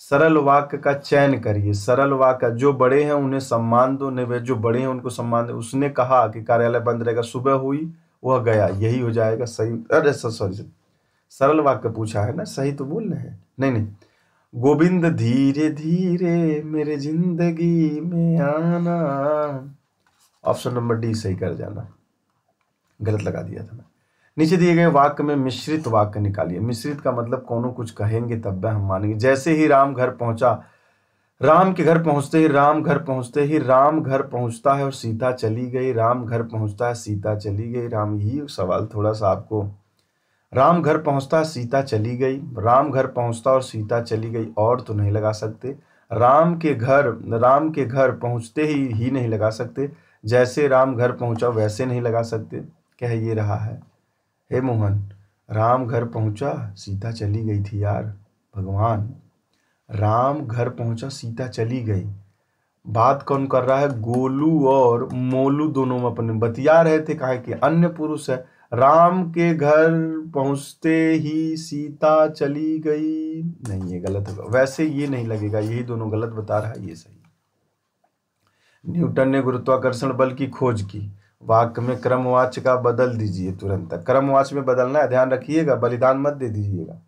सरल वाक्य का चयन करिए। सरल वाक्य, जो बड़े हैं उन्हें सम्मान दो, नहीं जो बड़े हैं उनको सम्मान दो। उसने कहा कि कार्यालय बंद रहेगा, सुबह हुई वह गया, यही हो जाएगा सही। अरे सॉरी, सरल वाक्य पूछा है ना, सही तो बोल रहे हैं। नहीं, गोविंद धीरे धीरे मेरे जिंदगी में आना, ऑप्शन नंबर डी सही कर जाना, गलत लगा दिया था मैं। नीचे दिए गए वाक्य में मिश्रित वाक्य निकालिए। मिश्रित का मतलब कोनो कुछ कहेंगे तब हम मानेंगे। जैसे ही राम घर पहुंचा, राम के घर पहुंचते ही, राम घर पहुंचते ही, राम घर पहुंचता है और सीता चली गई, राम घर पहुंचता है सीता चली गई। राम, यही सवाल थोड़ा सा आपको, राम घर पहुंचता, सीता चली गई, राम घर पहुंचता और सीता चली गई, और तो नहीं लगा सकते। राम के घर पहुंचते ही नहीं लगा सकते। जैसे राम घर पहुंचा वैसे नहीं लगा सकते। क्या ये रहा है? हे मोहन, राम घर पहुंचा, सीता चली गई थी यार। भगवान, राम घर पहुंचा, सीता चली गई। बात कौन कर रहा है? गोलू और मोलू दोनों में अपने बतिया रहे थे, कहा कि अन्य पुरुष है। राम के घर पहुंचते ही सीता चली गई, नहीं ये गलत होगा, वैसे ये नहीं लगेगा, यही दोनों गलत बता रहा है, ये सही। न्यूटन ने गुरुत्वाकर्षण बल की खोज की, वाक्य में क्रमवाच्य का बदल दीजिए तुरंत। क्रमवाच्य में बदलना है, ध्यान रखिएगा, बलिदान मत दे दीजिएगा।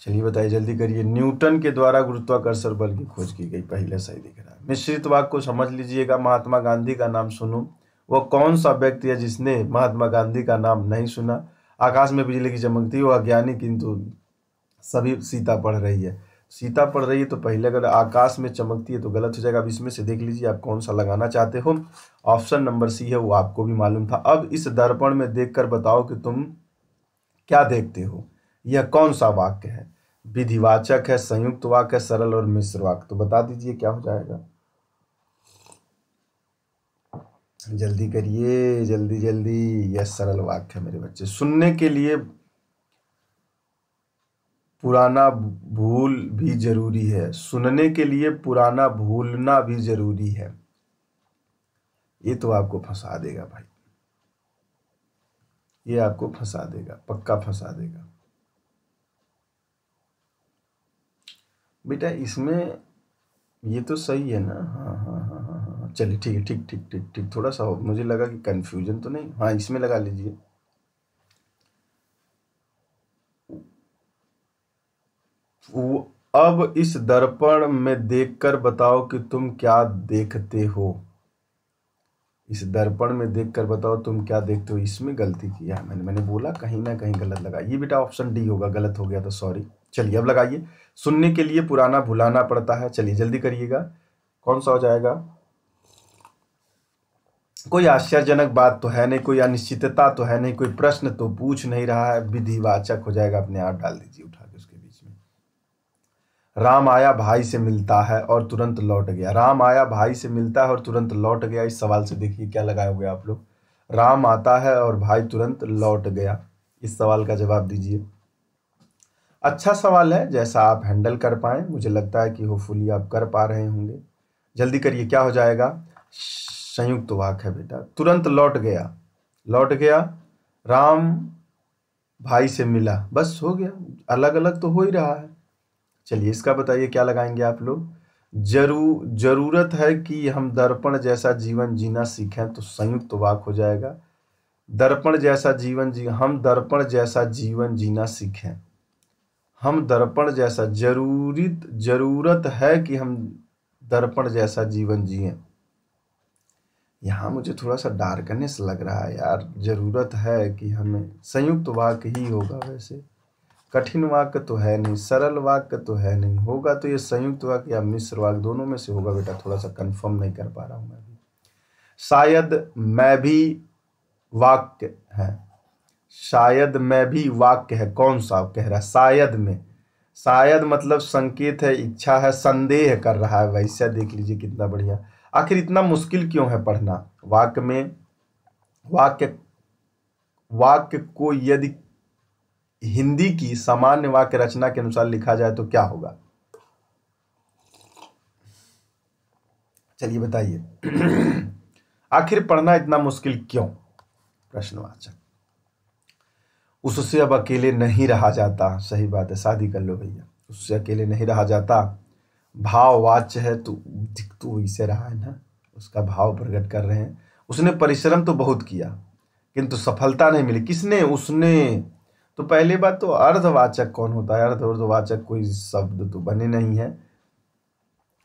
चलिए बताइए, जल्दी करिए। न्यूटन के द्वारा गुरुत्वाकर्षण बल की खोज की गई, पहले सही दिख रहा है। मिश्रित वाक्य को समझ लीजिएगा। महात्मा गांधी का नाम सुनो, वो कौन सा व्यक्ति है जिसने महात्मा गांधी का नाम नहीं सुना। आकाश में बिजली की चमकती, वो अज्ञानी किंतु सभी सीता पढ़ रही है। सीता पढ़ रही है तो पहले अगर आकाश में चमकती है तो गलत हो जाएगा। अब इसमें से देख लीजिए आप कौन सा लगाना चाहते हो। ऑप्शन नंबर सी है, वो आपको भी मालूम था। अब इस दर्पण में देखकर बताओ कि तुम क्या देखते हो। यह कौन सा वाक्य है? विधिवाचक है, संयुक्त वाक्य है, सरल और मिश्र वाक्य। तो बता दीजिए क्या हो जाएगा, जल्दी करिए, जल्दी जल्दी। यह सरल वाक्य है मेरे बच्चे। सुनने के लिए पुराना भूल भी जरूरी है, सुनने के लिए पुराना भूलना भी जरूरी है। ये तो आपको फंसा देगा भाई, ये आपको फंसा देगा, पक्का फंसा देगा बेटा। इसमें ये तो सही है ना। हाँ हाँ हाँ हाँ हाँ, चलिए ठीक है, ठीक ठीक ठीक ठीक। थोड़ा सा मुझे लगा कि कंफ्यूजन तो नहीं। हाँ इसमें लगा लीजिए। अब इस दर्पण में देखकर बताओ कि तुम क्या देखते हो। इस दर्पण में देखकर बताओ तुम क्या देखते हो, इसमें गलती किया है मैंने बोला कहीं ना कहीं गलत लगा। ये बेटा ऑप्शन डी होगा, गलत हो गया तो सॉरी। चलिए अब लगाइए। सुनने के लिए पुराना भुलाना पड़ता है। चलिए जल्दी करिएगा, कौन सा हो जाएगा। कोई आश्चर्यजनक बात तो है नहीं, कोई अनिश्चितता तो है नहीं, कोई प्रश्न तो पूछ नहीं रहा है। विधिवाचक हो जाएगा, अपने आप डाल दीजिए उठा के उसके बीच में। राम आया भाई से मिलता है और तुरंत लौट गया। राम आया भाई से मिलता है और तुरंत लौट गया। इस सवाल से देखिए क्या लगाए हुए आप लोग। राम आता है और भाई तुरंत लौट गया। इस सवाल का जवाब दीजिए। अच्छा सवाल है, जैसा आप हैंडल कर पाए। मुझे लगता है कि होपफुली आप कर पा रहे होंगे। जल्दी करिए, क्या हो जाएगा। संयुक्त वाक्य है बेटा। तुरंत लौट गया, लौट गया, राम भाई से मिला, बस हो गया। अलग अलग तो हो ही रहा है। चलिए इसका बताइए क्या लगाएंगे आप लोग। जरूरत है कि हम दर्पण जैसा जीवन जीना सीखें, तो संयुक्त वाक्य हो जाएगा। दर्पण जैसा जीवन हम दर्पण जैसा जीवन जीना सीखें। हम दर्पण जैसा, जरूरत है कि हम दर्पण जैसा जीवन जिए। यहाँ मुझे थोड़ा सा डार्कनेस लग रहा है यार। जरूरत है कि हमें, संयुक्त वाक्य ही होगा वैसे। कठिन वाक्य तो है नहीं, सरल वाक्य तो है नहीं, होगा तो ये संयुक्त वाक्य या मिश्र वाक्य, दोनों में से होगा बेटा। थोड़ा सा कंफर्म नहीं कर पा रहा हूं मैं भी। शायद मैं भी वाक्य है, शायद मैं भी वाक्य है। कौन सा कह रहा है शायद में। शायद मतलब संकेत है, इच्छा है, संदेह कर रहा है। वैसे देख लीजिए कितना बढ़िया। आखिर इतना मुश्किल क्यों है पढ़ना। वाक्य में वाक्य को यदि हिंदी की सामान्य वाक्य रचना के अनुसार लिखा जाए तो क्या होगा। चलिए बताइए। आखिर पढ़ना इतना मुश्किल क्यों, प्रश्नवाचक। उससे अब अकेले नहीं रहा जाता। सही बात है, शादी कर लो भैया, उससे अकेले नहीं रहा जाता। भाववाच्य है तो इसे रहा है ना, उसका भाव प्रकट कर रहे हैं। उसने परिश्रम तो बहुत किया किंतु सफलता नहीं मिली। किसने, उसने। तो पहली बात तो अर्धवाचक कौन होता है, अर्धवाचक कोई शब्द तो बने नहीं है।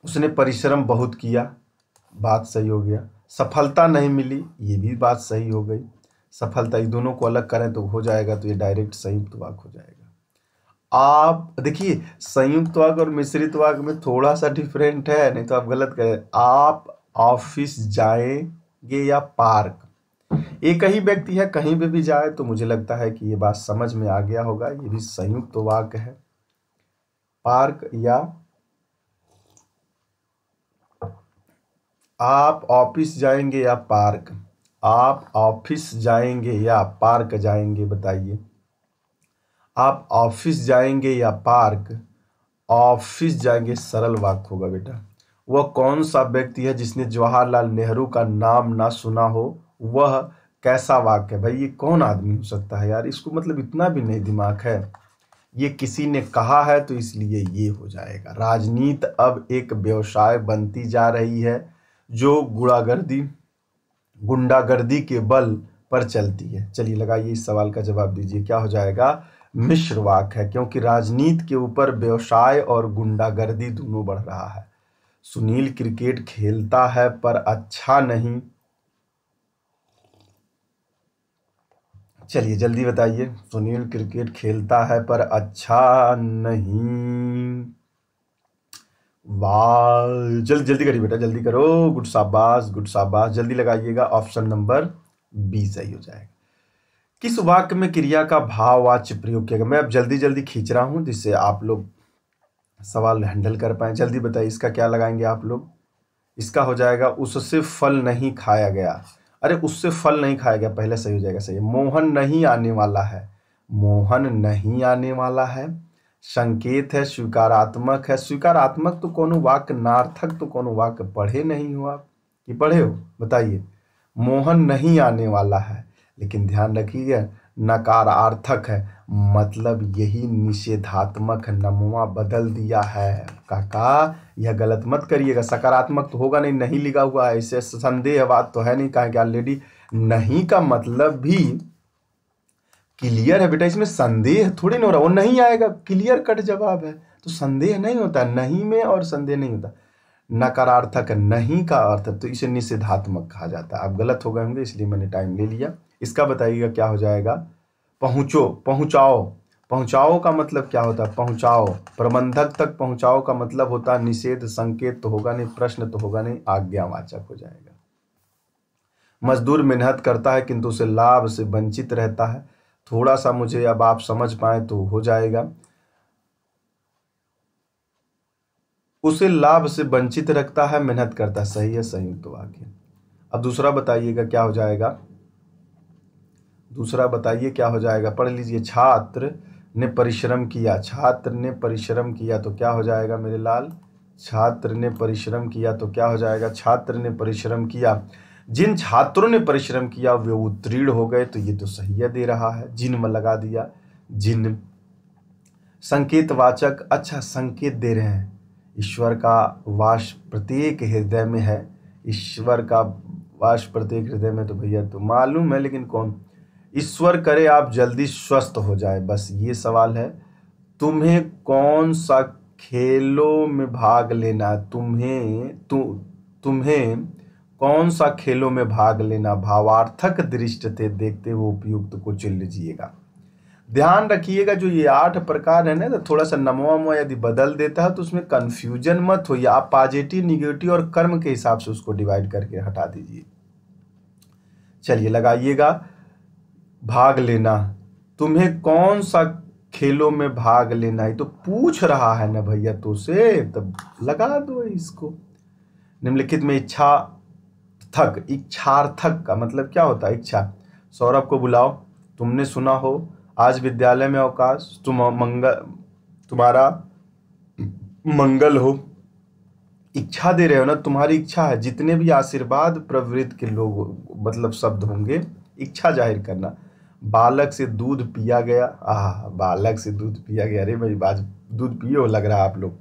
उसने परिश्रम बहुत किया, बात सही हो गया। सफलता नहीं मिली, ये भी बात सही हो गई। सफलता, ये दोनों को अलग करें तो हो जाएगा, तो ये डायरेक्ट संयुक्त वाक्य हो जाएगा। आप देखिए, संयुक्त वाक्य और मिश्रित वाक्य में थोड़ा सा डिफरेंट है, नहीं तो आप गलत करें। आप ऑफिस जाएंगे या पार्क, एक ही व्यक्ति है, कहीं पे भी जाए। तो मुझे लगता है कि ये बात समझ में आ गया होगा, ये भी संयुक्त वाक्य है। पार्क या आप ऑफिस जाएंगे या पार्क, आप ऑफिस जाएंगे या पार्क जाएंगे, बताइए। आप ऑफिस जाएंगे या पार्क, ऑफिस जाएंगे सरल वाक्य होगा बेटा। वह कौन सा व्यक्ति है जिसने जवाहरलाल नेहरू का नाम ना सुना हो? वह कैसा वाक्य है? भाई ये कौन आदमी हो सकता है यार, इसको मतलब इतना भी नहीं दिमाग है। ये किसी ने कहा है तो इसलिए ये हो जाएगा। राजनीति अब एक व्यवसाय बनती जा रही है जो गुंडागर्दी के बल पर चलती है। चलिए लगाइए, इस सवाल का जवाब दीजिए, क्या हो जाएगा? मिश्र वाक्य है, क्योंकि राजनीति के ऊपर व्यवसाय और गुंडागर्दी दोनों बढ़ रहा है। सुनील क्रिकेट खेलता है पर अच्छा नहीं। चलिए जल्दी बताइए, सुनील क्रिकेट खेलता है पर अच्छा नहीं। वाह, जल्दी जल्दी करिए बेटा, जल्दी करो। गुड शाबाश, गुड शाबाश, जल्दी लगाइएगा। ऑप्शन नंबर बी सही हो जाएगा। किस वाक्य में क्रिया का भाववाच्य प्रयोग किया गया? मैं अब जल्दी जल्दी खींच रहा हूं जिससे आप लोग सवाल हैंडल कर पाए। जल्दी बताइए, इसका क्या लगाएंगे आप लोग? इसका हो जाएगा उससे फल नहीं खाया गया। अरे उससे फल नहीं खाया गया पहले सही हो जाएगा। सही है। मोहन नहीं आने वाला है। मोहन नहीं आने वाला है। संकेत है, स्वीकारात्मक है। स्वीकारात्मक तो कोनो वाक्य, नार्थक तो कोनो वाक्य पढ़े नहीं हो आप, कि पढ़े हो? बताइए। मोहन नहीं आने वाला है, लेकिन ध्यान रखिए नकारार्थक है, मतलब यही निषेधात्मक है। नमवा बदल दिया है। काका यह गलत मत करिएगा, सकारात्मक तो होगा नहीं, नहीं लिखा हुआ है, इससे संदेहवाद तो है नहीं, कहा कि ऑलरेडी नहीं का मतलब भी क्लियर है बेटा, इसमें संदेह थोड़ी ना हो रहा। वो नहीं आएगा, क्लियर कट जवाब है, तो संदेह नहीं होता नहीं में, और संदेह नहीं होता। नकारार्थक नहीं का अर्थ तो इसे निषेधात्मक कहा जाता है। आप गलत हो गए होंगे इसलिए मैंने टाइम ले लिया। इसका बताइएगा क्या हो जाएगा? पहुँचो, पहुँचाओ। पहुँचाओ का मतलब क्या होता है? पहुँचाओ, प्रबंधक तक पहुँचाओ का मतलब होता है निषेध। संकेत तो होगा नहीं, प्रश्न तो होगा नहीं, आज्ञावाचक हो जाएगा। मजदूर मेहनत करता है किंतु उसे लाभ से वंचित रहता है। थोड़ा सा मुझे अब आप समझ पाए तो हो जाएगा। उसे लाभ से वंचित रखता है, मेहनत करता है। सही है, संयुक्त वाक्य। अब दूसरा बताइएगा क्या हो जाएगा? दूसरा बताइए क्या हो जाएगा? पढ़ लीजिए। छात्र ने परिश्रम किया। छात्र ने परिश्रम किया तो क्या हो जाएगा मेरे लाल? छात्र ने परिश्रम किया तो क्या हो जाएगा? छात्र ने परिश्रम किया। जिन छात्रों ने परिश्रम किया वे उत्तीर्ण हो गए, तो ये तो सही है, दे रहा है, जिन में लगा दिया, जिन। संकेतवाचक, अच्छा संकेत दे रहे हैं। ईश्वर का वास प्रत्येक हृदय में है। ईश्वर का वास प्रत्येक हृदय में, तो भैया तो मालूम है, लेकिन कौन? ईश्वर करे आप जल्दी स्वस्थ हो जाए, बस ये सवाल है। तुम्हें कौन सा खेलों में भाग लेना? तुम्हें कौन सा खेलों में भाग लेना? भावार्थक दृष्टि से देखते हुए उपयुक्त को चुन लीजिएगा। ध्यान रखिएगा जो ये 8 प्रकार है ना, तो थोड़ा सा नमवा यदि बदल देता है तो उसमें कंफ्यूजन मत होइए। आप पॉजिटिव, निगेटिव और कर्म के हिसाब से उसको डिवाइड करके हटा दीजिए। चलिए लगाइएगा। भाग लेना, तुम्हें कौन सा खेलों में भाग लेना है तो पूछ रहा है ना भैया, तो से तब लगा दो इसको। निम्नलिखित में इच्छार्थक का मतलब क्या होता है? इच्छा। सौरभ को बुलाओ। तुमने सुना हो आज विद्यालय में अवकाश, तुम्हारा मंगल हो। इच्छा दे रहे हो ना, तुम्हारी इच्छा है। जितने भी आशीर्वाद प्रवृत्ति के लोग मतलब शब्द होंगे, इच्छा जाहिर करना। बालक से दूध पिया गया। बालक से दूध पिया गया, अरे भाई आज दूध पिए हो लग रहा है आप लोग।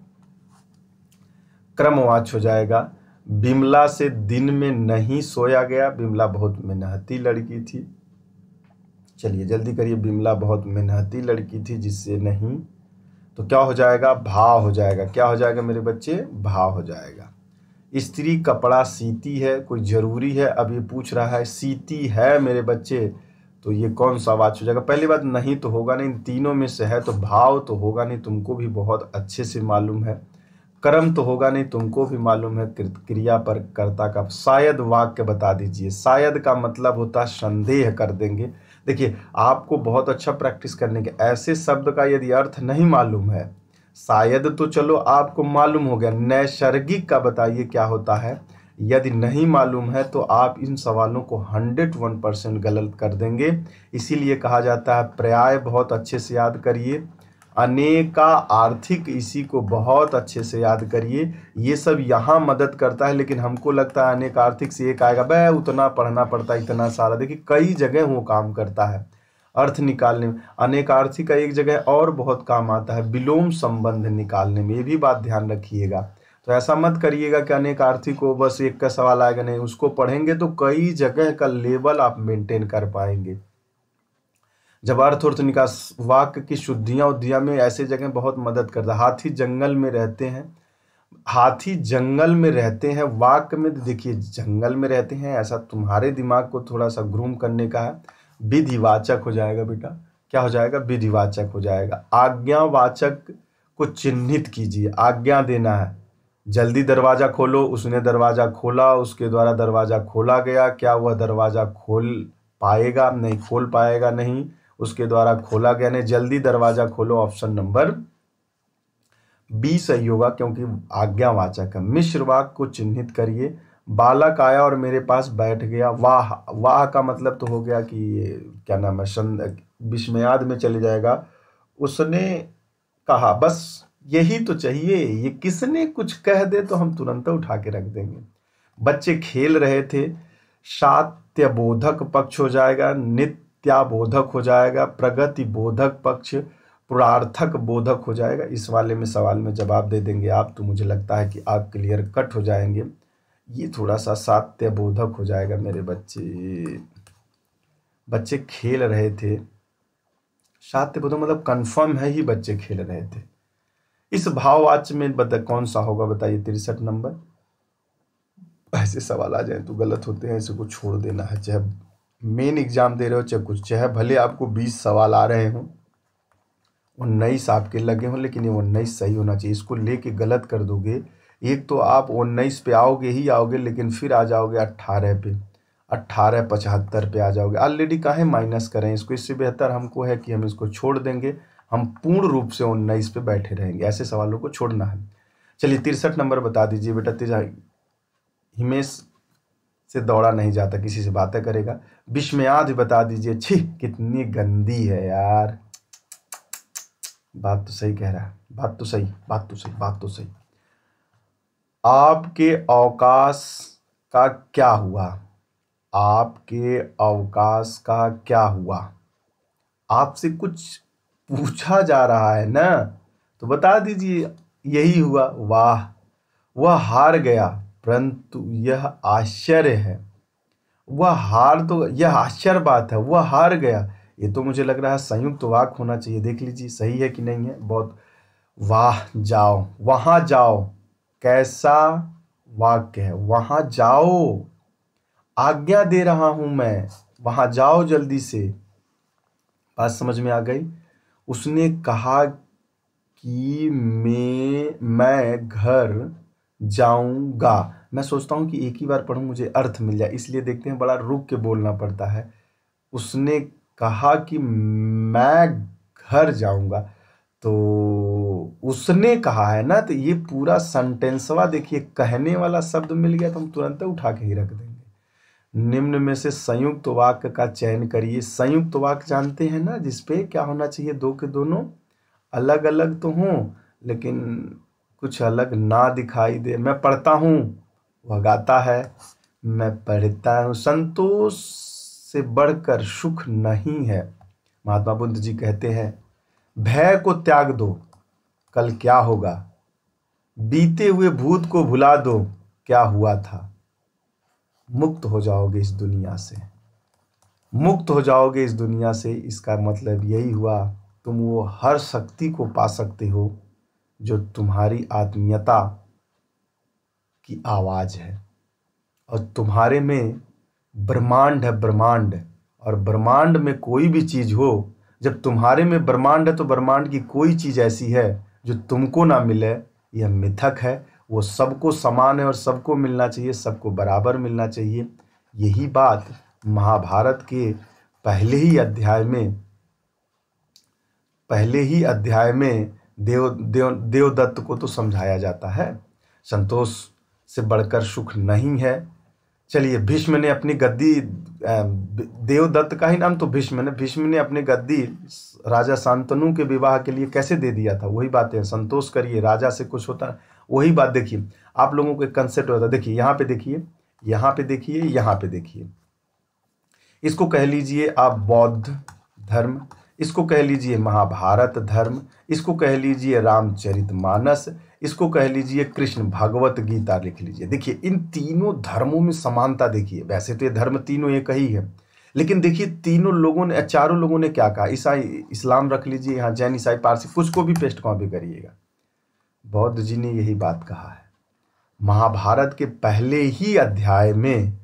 क्रमवाच हो जाएगा। बिमला से दिन में नहीं सोया गया। बिमला बहुत मेहनती लड़की थी। चलिए जल्दी करिए। बिमला बहुत मेहनती लड़की थी जिससे नहीं, तो क्या हो जाएगा? भाव हो जाएगा। क्या हो जाएगा मेरे बच्चे? भाव हो जाएगा। स्त्री कपड़ा सीती है, कोई जरूरी है? अब ये पूछ रहा है सीती है मेरे बच्चे, तो ये कौन सा वाच्य हो जाएगा? पहली बात नहीं तो होगा नहीं, तीनों में से है तो भाव तो होगा नहीं, तुमको भी बहुत अच्छे से मालूम है। कर्म तो होगा नहीं, तुमको भी मालूम है। क्रिया पर कर्ता का शायद वाक्य बता दीजिए। शायद का मतलब होता है संदेह कर देंगे। देखिए आपको बहुत अच्छा प्रैक्टिस करने के, ऐसे शब्द का यदि अर्थ नहीं मालूम है, शायद तो चलो आपको मालूम हो गया, नैसर्गिक का बताइए क्या होता है। यदि नहीं मालूम है तो आप इन सवालों को 101% गलत कर देंगे। इसीलिए कहा जाता है पर्याय बहुत अच्छे से याद करिए। अनेका आर्थिक, इसी को बहुत अच्छे से याद करिए। ये सब यहाँ मदद करता है, लेकिन हमको लगता है अनेक आर्थिक से एक आएगा, बे उतना पढ़ना पड़ता है, इतना सारा। देखिए कई जगह वो काम करता है अर्थ निकालने में। अनेक आर्थिक का एक जगह और बहुत काम आता है, विलोम संबंध निकालने में। ये भी बात ध्यान रखिएगा। तो ऐसा मत करिएगा कि अनेक आर्थिक को बस एक का सवाल आएगा, नहीं, उसको पढ़ेंगे तो कई जगह का लेवल आप मेंटेन कर पाएंगे। जब अर्थ अर्थ निकास, वाक्य की शुद्धियां उद्धियां में ऐसे जगह बहुत मदद करता है। हाथी जंगल में रहते हैं, हाथी जंगल में रहते हैं, वाक्य में देखिए जंगल में रहते हैं, ऐसा तुम्हारे दिमाग को थोड़ा सा ग्रूम करने का है। विधिवाचक हो जाएगा बेटा, क्या हो जाएगा? विधिवाचक हो जाएगा। आज्ञावाचक को चिन्हित कीजिए, आज्ञा देना है। जल्दी दरवाजा खोलो, उसने दरवाजा खोला, उसके द्वारा दरवाजा खोला गया, क्या वह दरवाजा खोल पाएगा? नहीं, खोल पाएगा नहीं, उसके द्वारा खोला गया नहीं। जल्दी दरवाजा खोलो, ऑप्शन नंबर बी सही होगा, क्योंकि आज्ञावाचक है। मिश्र वाक्य को चिन्हित करिए। बालक आया और मेरे पास बैठ गया, वाह। वाह का मतलब तो हो गया कि ये क्या नाम है, विस्मयाद में चले जाएगा। उसने कहा, बस यही तो चाहिए, ये किसने कुछ कह दे तो हम तुरंत उठा के रख देंगे। बच्चे खेल रहे थे, शात्यबोधक पक्ष हो जाएगा, नित्याबोधक हो जाएगा, प्रगति बोधक पक्ष, पुरार्थक बोधक हो जाएगा। इस वाले में सवाल में जवाब दे देंगे आप, तो मुझे लगता है कि आप क्लियर कट हो जाएंगे। ये थोड़ा सा शात्यबोधक हो जाएगा मेरे बच्चे। बच्चे खेल रहे थे, शात्यबोधक मतलब कंफर्म है ही बच्चे खेल रहे थे। इस भाववाच्य में कौन सा होगा बताइए? 63 नंबर। ऐसे सवाल आ जाए तो गलत होते हैं, इसे को छोड़ देना है। चाहे मेन एग्जाम दे रहे हो, चाहे कुछ, चाहे भले आपको 20 सवाल आ रहे हों, 19 आपके लगे हों, लेकिन ये 19 सही होना चाहिए। इसको लेके गलत कर दोगे, एक तो आप 19 पे आओगे ही आओगे, लेकिन फिर आ जाओगे 18 पे, 1875 पे आ जाओगे। ऑलरेडी काहे माइनस करें इसको? इससे बेहतर हमको है कि हम इसको छोड़ देंगे, हम पूर्ण रूप से 19 पे बैठे रहेंगे। ऐसे सवालों को छोड़ना है। चलिए 63 नंबर बता दीजिए बेटा। हिमेश से दौड़ा नहीं जाता, किसी से बातें करेगा। विस्मयाद बता दीजिए। छी, कितनी गंदी है यार। बात तो सही कह रहा है, बात तो सही। आपके अवकाश का क्या हुआ? आपके अवकाश का क्या हुआ? आपसे कुछ पूछा जा रहा है ना, तो बता दीजिए यही हुआ। वाह, वह हार गया, परंतु यह आश्चर्य है। यह आश्चर्य बात है, वह हार गया। ये तो मुझे लग रहा है संयुक्त वाक्य होना चाहिए। देख लीजिए सही है कि नहीं है। बहुत वाह, जाओ, वहां जाओ, कैसा वाक्य है? वहां जाओ, आज्ञा दे रहा हूं मैं, वहां जाओ जल्दी से। बात समझ में आ गई? उसने कहा कि मैं घर जाऊंगा। मैं सोचता हूं कि एक ही बार पढ़ूं, मुझे अर्थ मिल जाए, इसलिए देखते हैं, बड़ा रुक के बोलना पड़ता है। उसने कहा कि मैं घर जाऊंगा, तो उसने कहा है ना, तो ये पूरा सेंटेंसवा देखिए, कहने वाला शब्द मिल गया तो हम तुरंत उठा के ही रख देंगे। निम्न में से संयुक्त वाक्य का चयन करिए। संयुक्त वाक्य जानते हैं ना, जिसपे क्या होना चाहिए? दो के दोनों अलग अलग तो हों, लेकिन कुछ अलग ना दिखाई दे। मैं पढ़ता हूँ, वह गाता है। मैं पढ़ता हूँ। संतोष से बढ़कर सुख नहीं है। महात्मा बुद्ध जी कहते हैं, भय को त्याग दो, कल क्या होगा। बीते हुए भूत को भुला दो, क्या हुआ था। मुक्त हो जाओगे इस दुनिया से, मुक्त हो जाओगे इस दुनिया से। इसका मतलब यही हुआ, तुम वो हर शक्ति को पा सकते हो जो तुम्हारी आत्मीयता की आवाज है। और तुम्हारे में ब्रह्मांड है, ब्रह्मांड। और ब्रह्मांड में कोई भी चीज हो, जब तुम्हारे में ब्रह्मांड है तो ब्रह्मांड की कोई चीज ऐसी है जो तुमको ना मिले, यह मिथक है। वो सबको समान है और सबको मिलना चाहिए, सबको बराबर मिलना चाहिए। यही बात महाभारत के पहले ही अध्याय में देवदत्त को तो समझाया जाता है। संतोष से बढ़कर सुख नहीं है, चलिए, भीष्म ने अपनी गद्दी, देवदत्त का ही नाम तो भीष्म ने अपनी गद्दी राजा शांतनु के विवाह के लिए कैसे दे दिया था। वही बातें, संतोष करिए, राजा से कुछ होता, वही बात देखिए। आप लोगों को एक कंसेप्ट होता है, देखिए यहाँ पे देखिए, यहाँ पे देखिए, यहाँ पे देखिए। इसको कह लीजिए आप बौद्ध धर्म, इसको कह लीजिए महाभारत धर्म, इसको कह लीजिए रामचरितमानस, इसको कह लीजिए कृष्ण भगवत गीता लिख लीजिए। देखिए इन तीनों धर्मों में समानता देखिए। वैसे तो ये धर्म तीनों एक ही है, लेकिन देखिए तीनों लोगों ने, चारों लोगों ने क्या कहा। ईसाई, इस्लाम रख लीजिए यहाँ, जैन, ईसाई, पारसी, कुछ को भी पेस्ट कॉपी करिएगा, बौद्ध जी ने यही बात कहा है। महाभारत के पहले ही अध्याय में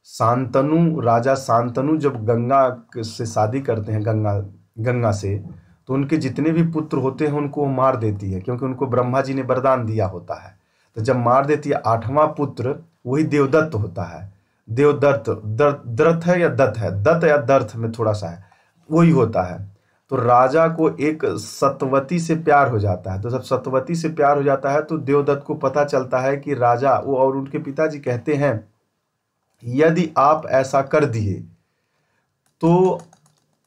शांतनु, राजा शांतनु जब गंगा से शादी करते हैं, गंगा से, तो उनके जितने भी पुत्र होते हैं उनको मार देती है, क्योंकि उनको ब्रह्मा जी ने वरदान दिया होता है। तो जब मार देती है, 8वां पुत्र वही देवदत्त होता है। देवदत्त, दर्थ है या दत्त है, दत्त या दर्थ में थोड़ा सा है, वही होता है। तो राजा को एक सतवती से प्यार हो जाता है। तो जब सतवती से प्यार हो जाता है तो देवदत्त को पता चलता है कि राजा, वो और उनके पिताजी कहते हैं यदि आप ऐसा कर दिए तो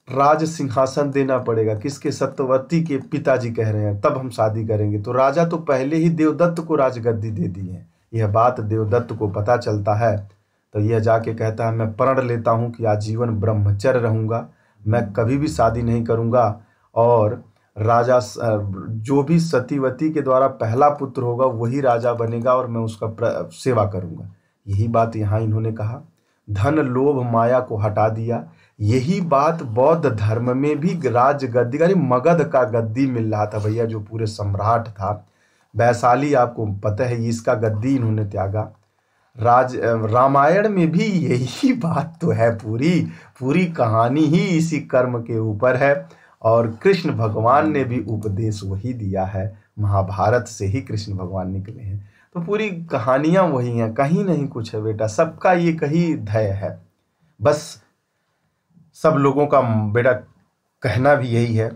राज सिंहासन देना पड़ेगा। किसके? सत्यवती के पिताजी कह रहे हैं, तब हम शादी करेंगे। तो राजा तो पहले ही देवदत्त को राजगद्दी दे दी है। यह बात देवदत्त को पता चलता है तो यह जाके कहता है मैं प्रण लेता हूं कि आजीवन ब्रह्मचर्य रहूंगा, मैं कभी भी शादी नहीं करूंगा, और राजा जो भी सतीवती के द्वारा पहला पुत्र होगा वही राजा बनेगा और मैं उसका सेवा करूंगा। यही बात यहाँ इन्होंने कहा। धन लोभ माया को हटा दिया। यही बात बौद्ध धर्म में भी राजगद्दी, अरे मगध का गद्दी मिल रहा था भैया, जो पूरे सम्राट था। वैशाली आपको पता है, इसका गद्दी इन्होंने त्यागा। रामायण में भी यही बात तो है, पूरी कहानी ही इसी कर्म के ऊपर है। और कृष्ण भगवान ने भी उपदेश वही दिया है, महाभारत से ही कृष्ण भगवान निकले हैं। तो पूरी कहानियां वही हैं, कहीं नहीं कुछ है बेटा, सबका ये कही ध्येय है। बस सब लोगों का बेटा कहना भी यही है,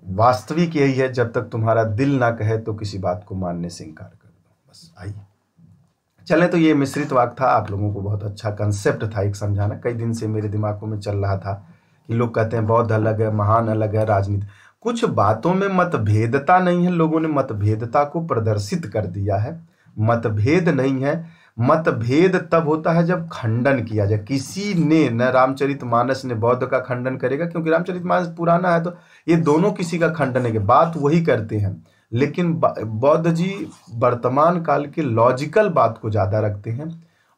वास्तविक यही है, जब तक तुम्हारा दिल ना कहे तो किसी बात को मानने से इनकार कर दो। बस आइए चले। तो ये मिश्रित वाक्य था, आप लोगों को बहुत अच्छा कंसेप्ट था एक समझाना। कई दिन से मेरे दिमागों में चल रहा था कि लोग कहते हैं बौद्ध अलग है, महान अलग है, राजनीति, कुछ बातों में मतभेदता नहीं है। लोगों ने मतभेदता को प्रदर्शित कर दिया है। मतभेद नहीं है, मतभेद तब होता है जब खंडन किया जाए। किसी ने, न रामचरितमानस ने बौद्ध का खंडन करेगा, क्योंकि रामचरितमानस पुराना है, तो ये दोनों किसी का खंडन है कि बात वही करते हैं। लेकिन बौद्ध जी वर्तमान काल के लॉजिकल बात को ज़्यादा रखते हैं,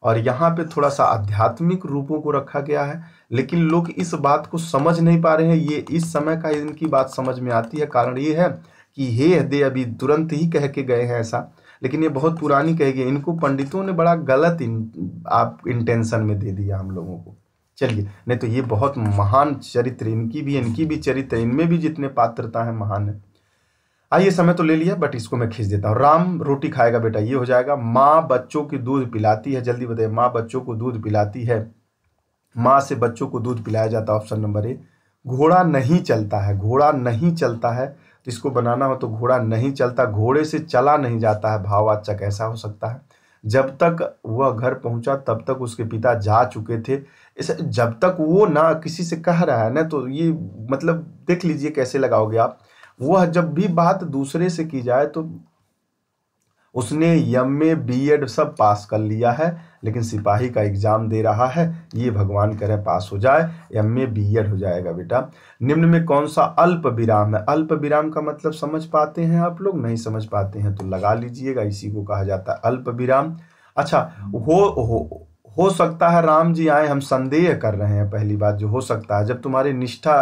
और यहाँ पे थोड़ा सा आध्यात्मिक रूपों को रखा गया है। लेकिन लोग इस बात को समझ नहीं पा रहे हैं। ये इस समय का इनकी बात समझ में आती है। कारण ये है कि हे हृदय अभी तुरंत ही कह के गए हैं ऐसा, लेकिन ये बहुत पुरानी कह गई। इनको पंडितों ने बड़ा गलत आप इंटेंशन में दे दिया हम लोगों को। चलिए, नहीं तो ये बहुत महान चरित्र इनकी भी चरित्र, इनमें भी जितने पात्रता है महान है। आइए, समय तो ले लिया, बट इसको मैं खींच देता हूँ। राम रोटी खाएगा बेटा, ये हो जाएगा। माँ बच्चों की दूध पिलाती है, जल्दी बताइए। माँ बच्चों को दूध पिलाती है, माँ से बच्चों को दूध पिलाया जाता है, ऑप्शन नंबर ए। घोड़ा नहीं चलता है, घोड़ा नहीं चलता है, तो इसको बनाना हो तो घोड़ा नहीं चलता, घोड़े से चला नहीं जाता है, भाववाचक ऐसा हो सकता है। जब तक वह घर पहुंचा तब तक उसके पिता जा चुके थे। इसे जब तक वो ना किसी से कह रहा है ना, तो ये मतलब देख लीजिए कैसे लगाओगे आप। वह जब भी बात दूसरे से की जाए तो उसने एमए बीएड सब पास कर लिया है, लेकिन सिपाही का एग्जाम दे रहा है। ये भगवान करे पास हो जाए, एमए बीएड हो जाएगा बेटा। निम्न में कौन सा अल्प विराम है? अल्प विराम का मतलब समझ पाते हैं आप लोग? नहीं समझ पाते हैं तो लगा लीजिएगा, इसी को कहा जाता है अल्प विराम। अच्छा, हो सकता है राम जी आए, हम संदेह कर रहे हैं। पहली बात जो हो सकता है, जब तुम्हारी निष्ठा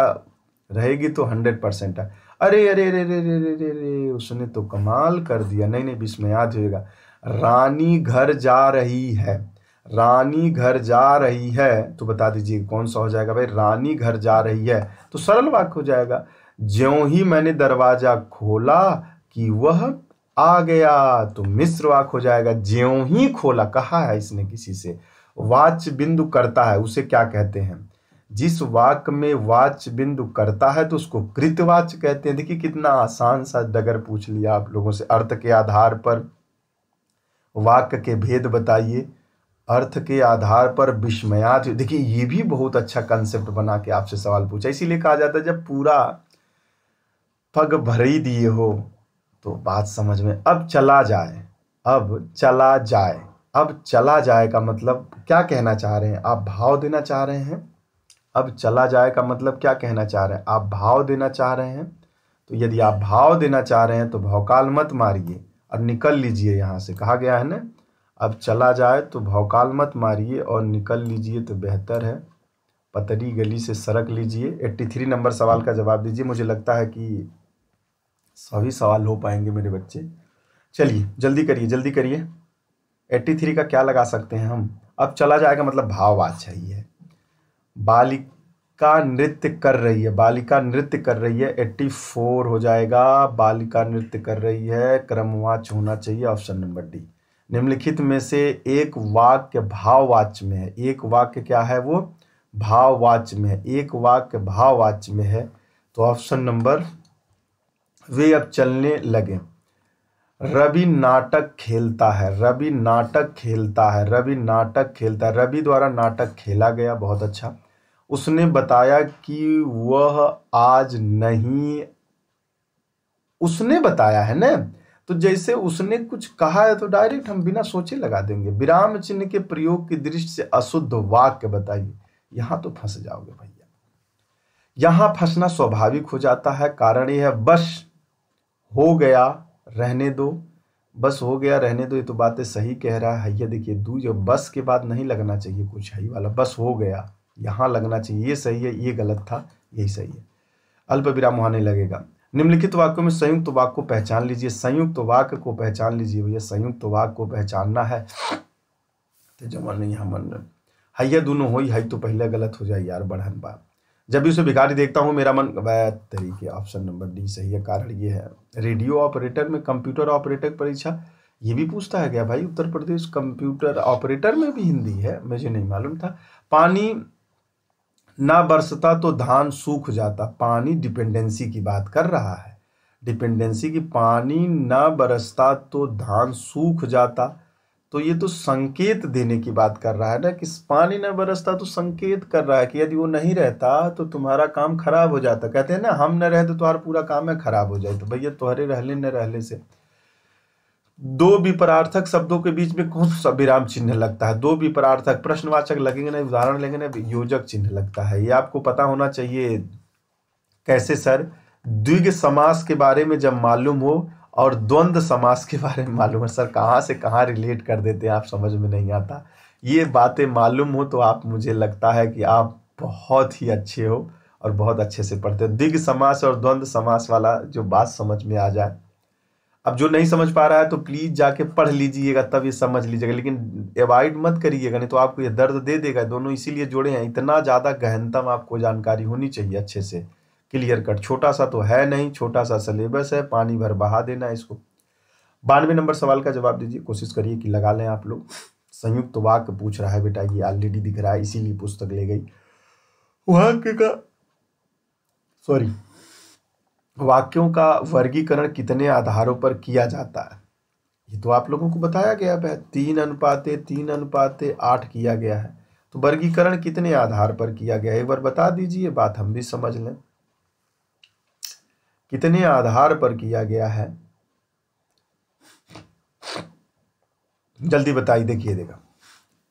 रहेगी तो 100% है। अरे अरे अरे अरे अरे अरे अरे, उसने तो कमाल कर दिया। नहीं नहीं, बीच में याद होगा, रानी घर जा रही है, रानी घर जा रही है, तो बता दीजिए कौन सा हो जाएगा भाई? रानी घर जा रही है, तो सरल वाक्य हो जाएगा। ज्यों ही मैंने दरवाजा खोला कि वह आ गया, तो मिश्र वाक्य हो जाएगा। ज्यों ही खोला, कहा है इसने किसी से, वाच्य बिंदु करता है, उसे क्या कहते हैं? जिस वाक्य में वाच्य बिंदु करता है तो उसको कृतवाच्य कहते हैं। देखिए कितना आसान सा डगर पूछ लिया आप लोगों से। अर्थ के आधार पर वाक्य के भेद बताइए, अर्थ के आधार पर विस्मयात। देखिए ये भी बहुत अच्छा कंसेप्ट बना के आपसे सवाल पूछा, इसीलिए कहा जाता है जब पूरा पग भर ही दिए हो तो बात समझ में। अब चला जाए, अब चला जाए, अब चला जाए का मतलब क्या कहना चाह रहे हैं? आप भाव देना चाह रहे हैं। अब चला जाए का मतलब क्या कहना चाह रहे हैं? आप भाव देना चाह रहे हैं। तो यदि आप भाव देना चाह रहे हैं तो भौकाल मत मारिए और निकल लीजिए यहाँ से। कहा गया है ना, अब चला जाए तो भौकाल मत मारिए और निकल लीजिए तो बेहतर है। पतरी गली से सरक लीजिए। 83 नंबर सवाल का जवाब दीजिए। मुझे लगता है कि सभी सवाल हो पाएंगे मेरे बच्चे। चलिए जल्दी करिए, जल्दी करिए। 83 का क्या लगा सकते हैं हम? अब चला जाएगा मतलब भाववाच्य है। बालिका नृत्य कर रही है, बालिका नृत्य कर रही है, 84 हो जाएगा। बालिका नृत्य कर रही है क्रमवाच्य होना चाहिए, ऑप्शन नंबर डी। निम्नलिखित में से एक वाक्य भाववाच्य में है। एक वाक्य क्या है? वो भाववाच्य में है। एक वाक्य भाववाच्य में है तो ऑप्शन नंबर, वे अब चलने लगे। रवि नाटक खेलता है, रवि नाटक खेलता है, रवि नाटक खेलता है। रवि द्वारा नाटक खेला गया, बहुत अच्छा। उसने बताया कि वह आज नहीं, उसने बताया है ना, तो जैसे उसने कुछ कहा है तो डायरेक्ट हम बिना सोचे लगा देंगे। विराम चिन्ह के प्रयोग की दृष्टि से अशुद्ध वाक्य बताइए। यहां तो फंस जाओगे भैया, यहां फंसना स्वाभाविक हो जाता है। कारण यह है बस हो गया रहने दो, बस हो गया रहने दो। ये तो बातें सही कह रहा है। ये देखिए दू जो बस के बाद नहीं लगना चाहिए कुछ है वाला, बस हो गया यहाँ लगना चाहिए। ये सही है, ये गलत था, यही सही है। अल्प विराम वहां नहीं लगेगा। निम्नलिखित वाक्यों में संयुक्त वाक्य को पहचान लीजिए। संयुक्त वाक्य को पहचान लीजिए भैया, संयुक्त वाक्य को पहचानना है तो जमन नहीं हम हैया दोनों हो ही तो पहले गलत हो जाए यार, बढ़न बा। जब भी उसे भिखारी देखता हूँ मेरा मन तरीके, ऑप्शन नंबर डी सही है। कारण ये है रेडियो ऑपरेटर में कंप्यूटर ऑपरेटर परीक्षा ये भी पूछता है क्या भाई? उत्तर प्रदेश कंप्यूटर ऑपरेटर में भी हिंदी है, मुझे नहीं मालूम था। पानी ना बरसता तो धान सूख जाता। पानी डिपेंडेंसी की बात कर रहा है, डिपेंडेंसी की। पानी ना बरसता तो धान सूख जाता, तो ये तो संकेत देने की बात कर रहा है ना कि पानी न बरसता, तो संकेत कर रहा है कि यदि वो नहीं रहता तो तुम्हारा काम खराब हो जाता। कहते हैं ना हम न रहे तो तुम्हारा पूरा काम है खराब हो जाए। तो भैया तुम्हारे रहने न रहने से दो विपरार्थक शब्दों के बीच में कौन सा विराम चिन्ह लगता है? दो विपरार्थक, प्रश्नवाचक लगेंगे ना, उदाहरण लेंगे ना, योजक चिन्ह लगता है। ये आपको पता होना चाहिए। कैसे सर? द्विग समास के बारे में जब मालूम हो और द्वंद्व समास के बारे में मालूम है। सर कहाँ से कहाँ रिलेट कर देते हैं आप, समझ में नहीं आता। ये बातें मालूम हो तो आप, मुझे लगता है कि आप बहुत ही अच्छे हो और बहुत अच्छे से पढ़ते हो। द्विग समास और द्वंद्व समास वाला जो बात समझ में आ जाए। अब जो नहीं समझ पा रहा है तो प्लीज जाके पढ़ लीजिएगा, तब ये समझ लीजिएगा। लेकिन अवॉइड मत करिएगा, नहीं तो आपको ये दर्द दे देगा। दोनों इसीलिए जोड़े हैं, इतना ज़्यादा गहनतम आपको जानकारी होनी चाहिए अच्छे से, क्लियर कट। छोटा सा तो है नहीं, छोटा सा सिलेबस है, पानी भर बहा देना इसको। 92 नंबर सवाल का जवाब दीजिए, कोशिश करिए कि लगा लें आप लोग। संयुक्त वाक्य पूछ रहा है बेटा, ये ऑलरेडी दिख रहा है, इसीलिए पुस्तक ले गई। वाक्य का सॉरी वाक्यों का वर्गीकरण कितने आधारों पर किया जाता है? ये तो आप लोगों को बताया गया है, 3:3:8 किया गया है। तो वर्गीकरण कितने आधार पर किया गया है एक बार बता दीजिए, बात हम भी समझ लें। कितने आधार पर किया गया है जल्दी बताइए। देखिए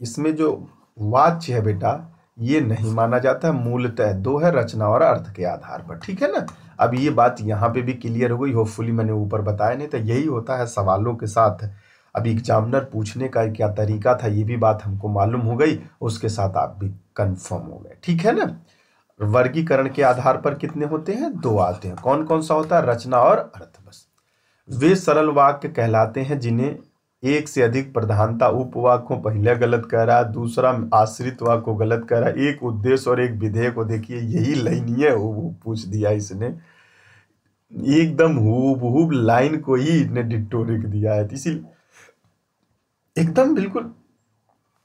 इसमें जो वाच्य है बेटा ये नहीं माना जाता है। मूलतः दो है, रचना और अर्थ के आधार पर, ठीक है ना। अब ये बात यहाँ पे भी क्लियर हो गई होपफुली, मैंने ऊपर बताया। नहीं तो यही होता है सवालों के साथ। अब एग्जामिनर पूछने का क्या तरीका था ये भी बात हमको मालूम हो गई, उसके साथ आप भी कंफर्म हो गए, ठीक है ना। वर्गीकरण के आधार पर कितने होते हैं? 2 आते हैं। कौन कौन सा होता है? रचना और अर्थ। बस वे सरल वाक्य कहलाते हैं जिन्हें एक से अधिक प्रधानता। उपवाक्य को पहले गलत कह रहा है, दूसरा आश्रित वाक्य को गलत कह रहा है, एक उद्देश्य और एक विधेय को। देखिए यही लाइनीय पूछ दिया इसने, एकदम हूबहू लाइन को ही इसने डिट्टो लिख दिया है। इसीलिए एकदम बिल्कुल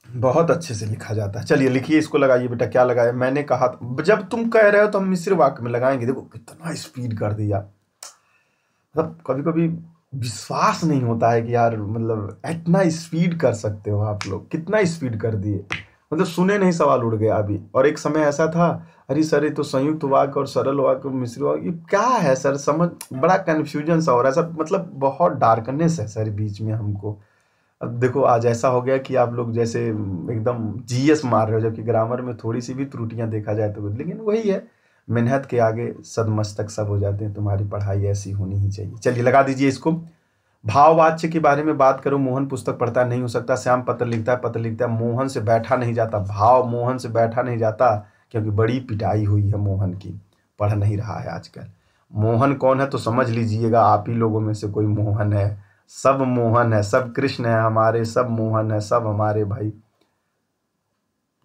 बहुत अच्छे से लिखा जाता है। चलिए लिखिए, इसको लगाइए बेटा। क्या लगाया? मैंने कहा जब तुम कह रहे हो तो हम मिश्र वाक्य में लगाएंगे। देखो कितना स्पीड कर दिया। मतलब कभी कभी विश्वास नहीं होता है कि यार मतलब इतना स्पीड कर सकते हो आप लोग, कितना स्पीड कर दिए, मतलब सुने नहीं सवाल उड़ गया अभी। और एक समय ऐसा था, अरे सर ये तो संयुक्त वाक्य और सरल वाक्य मिश्र वाक्य ये क्या है सर, समझ बड़ा कन्फ्यूजन सा हो रहा है सर, मतलब बहुत डार्कनेस है सर बीच में हमको। अब देखो आज ऐसा हो गया कि आप लोग जैसे एकदम जीएस मार रहे हो, जबकि ग्रामर में थोड़ी सी भी त्रुटियां देखा जाए तो, लेकिन वही है, मेहनत के आगे सदमस्तक सब हो जाते हैं। तुम्हारी पढ़ाई ऐसी होनी ही चाहिए। चलिए लगा दीजिए इसको। भाववाच्य के बारे में बात करो, मोहन पुस्तक पढ़ता नहीं हो सकता, श्याम पत्र लिखता है, पत्र लिखता है, मोहन से बैठा नहीं जाता, भाव मोहन से बैठा नहीं जाता क्योंकि बड़ी पिटाई हुई है मोहन की, पढ़ नहीं रहा है आजकल। मोहन कौन है तो समझ लीजिएगा, आप ही लोगों में से कोई मोहन है, सब मोहन है, सब कृष्ण है हमारे, सब मोहन है, सब हमारे भाई।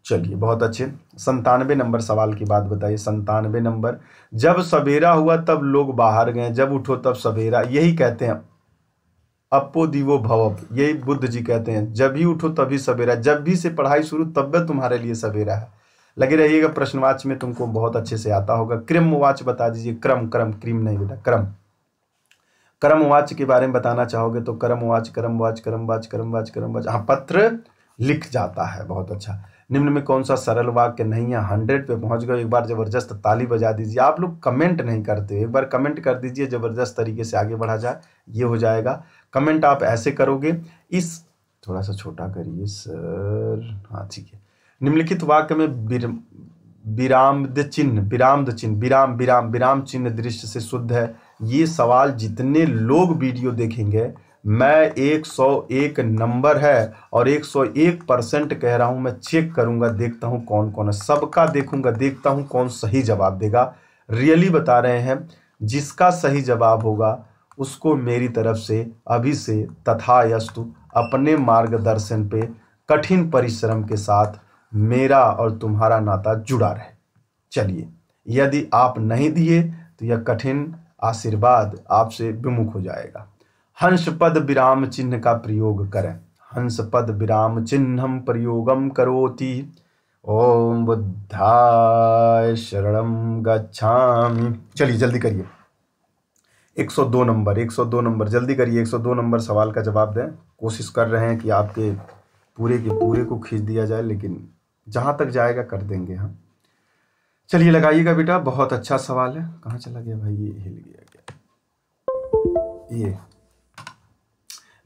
चलिए बहुत अच्छे। 97 नंबर सवाल की बात बताइए। 97 नंबर, जब सवेरा हुआ तब लोग बाहर गए, जब उठो तब सवेरा, यही कहते हैं अपो दिवो भवप, यही बुद्ध जी कहते हैं, जब भी उठो तभी सवेरा, जब भी से पढ़ाई शुरू तब भी तुम्हारे लिए सवेरा है। लगे रहिएगा, प्रश्नवाच्य में तुमको बहुत अच्छे से आता होगा। क्रमवाच्य बता दीजिए। क्रम, क्रम, क्रीम नहीं बेटा, क्रम। क्रमवाच्य के बारे में बताना चाहोगे तो क्रमवाच्य, क्रमवाच्य, क्रमवाच्य, क्रमवाच्य, क्रमवाच्य, हाँ पत्र लिख जाता है, बहुत अच्छा। निम्न में कौन सा सरल वाक्य नहीं है? 100 पे पहुंच गए, एक बार जबरदस्त ताली बजा दीजिए। आप लोग कमेंट नहीं करते, एक बार कमेंट कर दीजिए, जबरदस्त तरीके से आगे बढ़ा जाए, ये हो जाएगा। कमेंट आप ऐसे करोगे, इस थोड़ा सा छोटा करिए सर, हाँ ठीक है। निम्नलिखित वाक्य में विरामद चिन्ह, विरामद चिन्ह, विराम विराम विराम चिन्ह दृश्य से शुद्ध है। ये सवाल जितने लोग वीडियो देखेंगे, मैं 101 नंबर है और 101% कह रहा हूं, मैं चेक करूंगा, देखता हूं कौन कौन है, सबका देखूंगा, देखता हूं कौन सही जवाब देगा। रियली बता रहे हैं, जिसका सही जवाब होगा उसको मेरी तरफ से अभी से तथास्तु अपने मार्गदर्शन पे कठिन परिश्रम के साथ मेरा और तुम्हारा नाता जुड़ा रहे। चलिए, यदि आप नहीं दिए तो यह कठिन आशीर्वाद आपसे विमुख हो जाएगा। हंस पद विराम चिन्ह का प्रयोग करें। हंस पद विराम चिन्हम प्रयोगम करोति। ओम बुद्धाय शरणम गच्छामि। चलिए जल्दी करिए। 102 नंबर, 102 नंबर, जल्दी करिए। 102 नंबर सवाल का जवाब दें। कोशिश कर रहे हैं कि आपके पूरे के पूरे को खींच दिया जाए, लेकिन जहाँ तक जाएगा कर देंगे हम। चलिए लगाइएगा बेटा, बहुत अच्छा सवाल है। कहाँ चला गया भाई, ये हिल गया। ये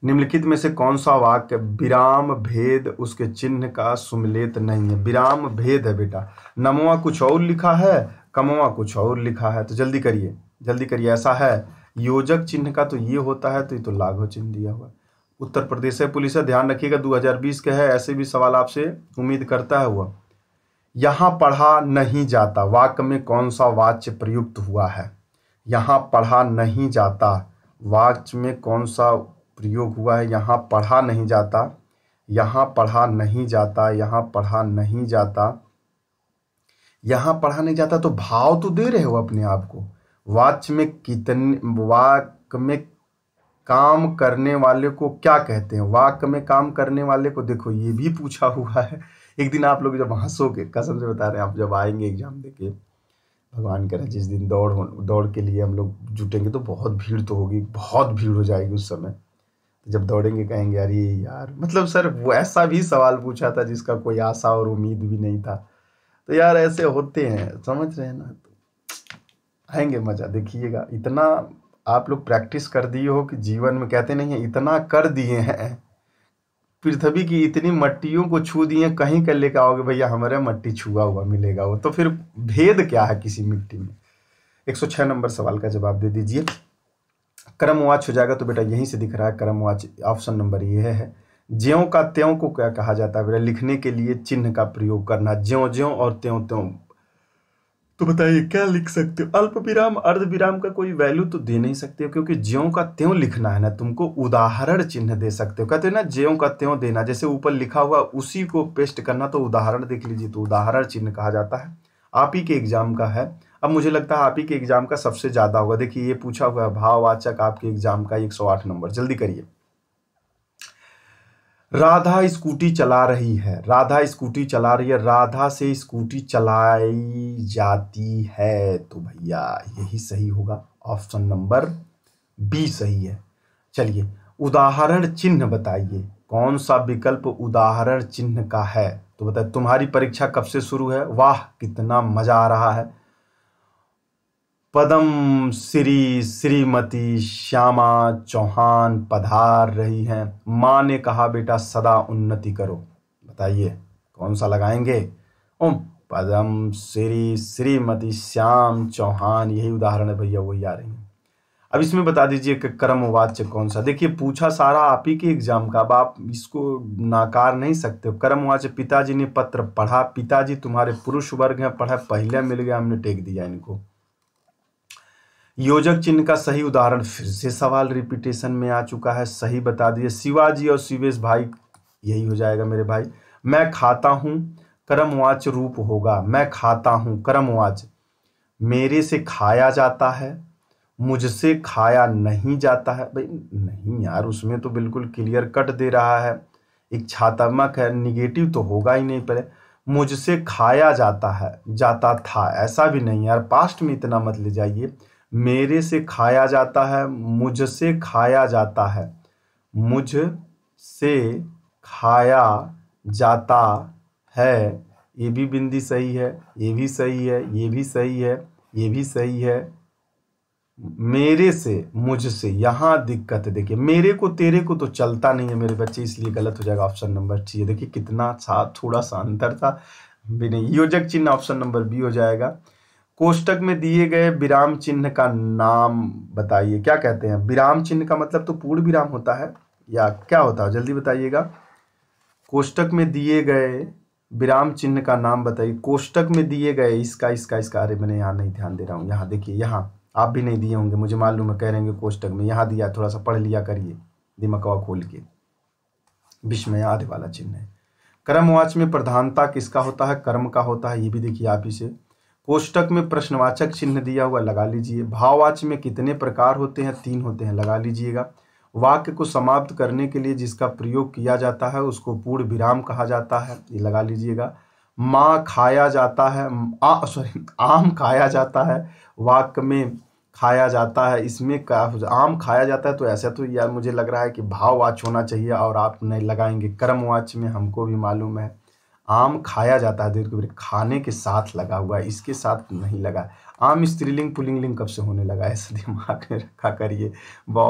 निम्नलिखित में से कौन सा वाक्य विराम भेद उसके चिन्ह का सुमिलित नहीं है? विराम भेद है बेटा, नमवा कुछ और लिखा है, कमवा कुछ और लिखा है, तो जल्दी करिए, जल्दी करिए। ऐसा है, योजक चिन्ह का तो ये होता है, तो ये तो लाघव चिन्ह दिया हुआ। उत्तर प्रदेश है, पुलिस है, ध्यान रखिएगा, 2020 के है, ऐसे भी सवाल आपसे उम्मीद करता है हुआ। यहाँ पढ़ा नहीं जाता, वाक्य में कौन सा वाच्य प्रयुक्त हुआ है? यहाँ पढ़ा नहीं जाता, वाक्य में कौन सा प्रयोग हुआ है? यहाँ पढ़ा नहीं जाता, यहाँ पढ़ा नहीं जाता, यहाँ पढ़ा नहीं जाता, यहाँ पढ़ा नहीं जाता, तो भाव तो दे रहे हो अपने आप को। वाक्य में कितने, वाक्य में काम करने वाले को क्या कहते हैं? वाक्य में काम करने वाले को देखो, ये भी पूछा हुआ है। एक दिन आप लोग जब हंसोगे, कसम से बता रहे हैं, आप जब आएंगे एग्जाम देके, भगवान करे जिस दिन दौड़ के लिए हम लोग जुटेंगे, तो बहुत भीड़ तो होगी, बहुत भीड़ हो जाएगी उस समय। तो जब दौड़ेंगे कहेंगे अरे यार, मतलब सर वो ऐसा भी सवाल पूछा था जिसका कोई आशा और उम्मीद भी नहीं था। तो यार ऐसे होते हैं, समझ रहे हैं ना, तो आएंगे मजा, देखिएगा। इतना आप लोग प्रैक्टिस कर दिए हो कि जीवन में, कहते नहीं है, इतना कर दिए हैं, पृथ्वी की इतनी मट्टियों को छू दिए, कहीं कर लेकर आओगे भैया हमारे मट्टी छुआ हुआ मिलेगा वो, तो फिर भेद क्या है किसी मिट्टी में? 106 नंबर सवाल का जवाब दे दीजिए। क्रमवाच हो जाएगा तो बेटा यहीं से दिख रहा है, क्रमवाच ऑप्शन नंबर ये है। ज्यों का त्यों को क्या कहा जाता है बेटा? लिखने के लिए चिन्ह का प्रयोग करना, ज्यों ज्यों और त्यों त्यों। तो बताइए क्या लिख सकते हो? अल्प विराम, अर्ध विराम का कोई वैल्यू तो दे नहीं सकते हो, क्योंकि ज्यों का त्यों लिखना है ना, तुमको उदाहरण चिन्ह दे सकते हो। कहते हैं ना ज्यों का त्यों देना, जैसे ऊपर लिखा हुआ उसी को पेस्ट करना, तो उदाहरण देख लीजिए, तो उदाहरण चिन्ह कहा जाता है। आप ही के एग्जाम का है, अब मुझे लगता है आप ही के एग्जाम का सबसे ज्यादा होगा। देखिए ये पूछा हुआ है भाववाचक आपके एग्जाम का 108 नंबर, जल्दी करिए। राधा स्कूटी चला रही है, राधा स्कूटी चला रही है, राधा से स्कूटी चलाई जाती है, तो भैया यही सही होगा, ऑप्शन नंबर बी सही है। चलिए उदाहरण चिन्ह बताइए, कौन सा विकल्प उदाहरण चिन्ह का है। तो बताइए तुम्हारी परीक्षा कब से शुरू है। वाह कितना मजा आ रहा है। पद्म श्री श्रीमती श्यामा चौहान पधार रही हैं। माँ ने कहा बेटा सदा उन्नति करो। बताइए कौन सा लगाएंगे। ओम पद्म श्री श्रीमती श्याम चौहान, यही उदाहरण है भैया, वही आ रही है। अब इसमें बता दीजिए कि कर्मवाच्य कौन सा। देखिए पूछा सारा आप ही के एग्जाम का, अब आप इसको नाकार नहीं सकते हो। कर्मवाच्य पिताजी ने पत्र पढ़ा, पिताजी तुम्हारे पुरुष वर्ग हैं, पढ़ा, पहले मिल गया, हमने टेक दिया इनको। योजक चिन्ह का सही उदाहरण, फिर से सवाल रिपीटेशन में आ चुका है, सही बता दिए। शिवाजी और शिवेश भाई, यही हो जाएगा मेरे भाई। मैं खाता हूं कर्मवाच्य रूप होगा, मैं खाता हूं कर्मवाच्य। मेरे से खाया जाता है, मुझसे खाया नहीं जाता है। भाई नहीं यार, उसमें तो बिल्कुल क्लियर कट दे रहा है, एक छात्रात्मक है, निगेटिव तो होगा ही नहीं। पहले मुझसे खाया जाता है, जाता था, ऐसा भी नहीं यार, पास्ट में इतना मत ले जाइए। मेरे से खाया जाता है, मुझसे खाया जाता है, मुझसे खाया जाता है, ये भी बिंदी सही है, ये भी सही है, ये भी सही है, ये भी सही है। मेरे से मुझसे, यहाँ दिक्कत है। देखिए मेरे को तेरे को तो चलता नहीं है मेरे बच्चे, इसलिए गलत हो जाएगा ऑप्शन नंबर सी। देखिए कितना सा थोड़ा सा अंतर था भी नहीं। योजक चिन्ह ऑप्शन नंबर बी हो जाएगा। कोष्टक में दिए गए विराम चिन्ह का नाम बताइए। क्या कहते हैं विराम चिन्ह का मतलब तो पूर्ण विराम होता है या क्या होता है, जल्दी बताइएगा। कोष्टक में दिए गए विराम चिन्ह का नाम बताइए। कोष्टक में दिए गए इसका इसका इसका, अरे मैंने यहाँ नहीं ध्यान दे रहा हूँ, यहाँ देखिए, यहाँ आप भी नहीं दिए होंगे मुझे मालूम है, कह रहे हैं कोष्टक में, यहाँ दिया, थोड़ा सा पढ़ लिया करिए दिमाग खोल के। विस्मय आदि वाला चिन्ह है। कर्मवाच्य में प्रधानता किसका होता है, कर्म का होता है, ये भी देखिए आप इसे। कोष्टक में प्रश्नवाचक चिन्ह दिया हुआ, लगा लीजिए। भाववाच्य में कितने प्रकार होते हैं, 3 होते हैं, लगा लीजिएगा। वाक्य को समाप्त करने के लिए जिसका प्रयोग किया जाता है उसको पूर्ण विराम कहा जाता है, ये लगा लीजिएगा। माँ खाया जाता है, आम खाया जाता है, वाक्य में खाया जाता है, इसमें आम खाया जाता है, तो ऐसा तो यार मुझे लग रहा है कि भाववाच्य होना चाहिए और आप नहीं लगाएंगे। कर्मवाच्य में हमको भी मालूम है आम खाया जाता है, देखो खाने के साथ लगा हुआ है, इसके साथ नहीं लगा। आम स्त्रीलिंग पुल्लिंग कब से होने लगा, ऐसा दिमाग में रखा करिए।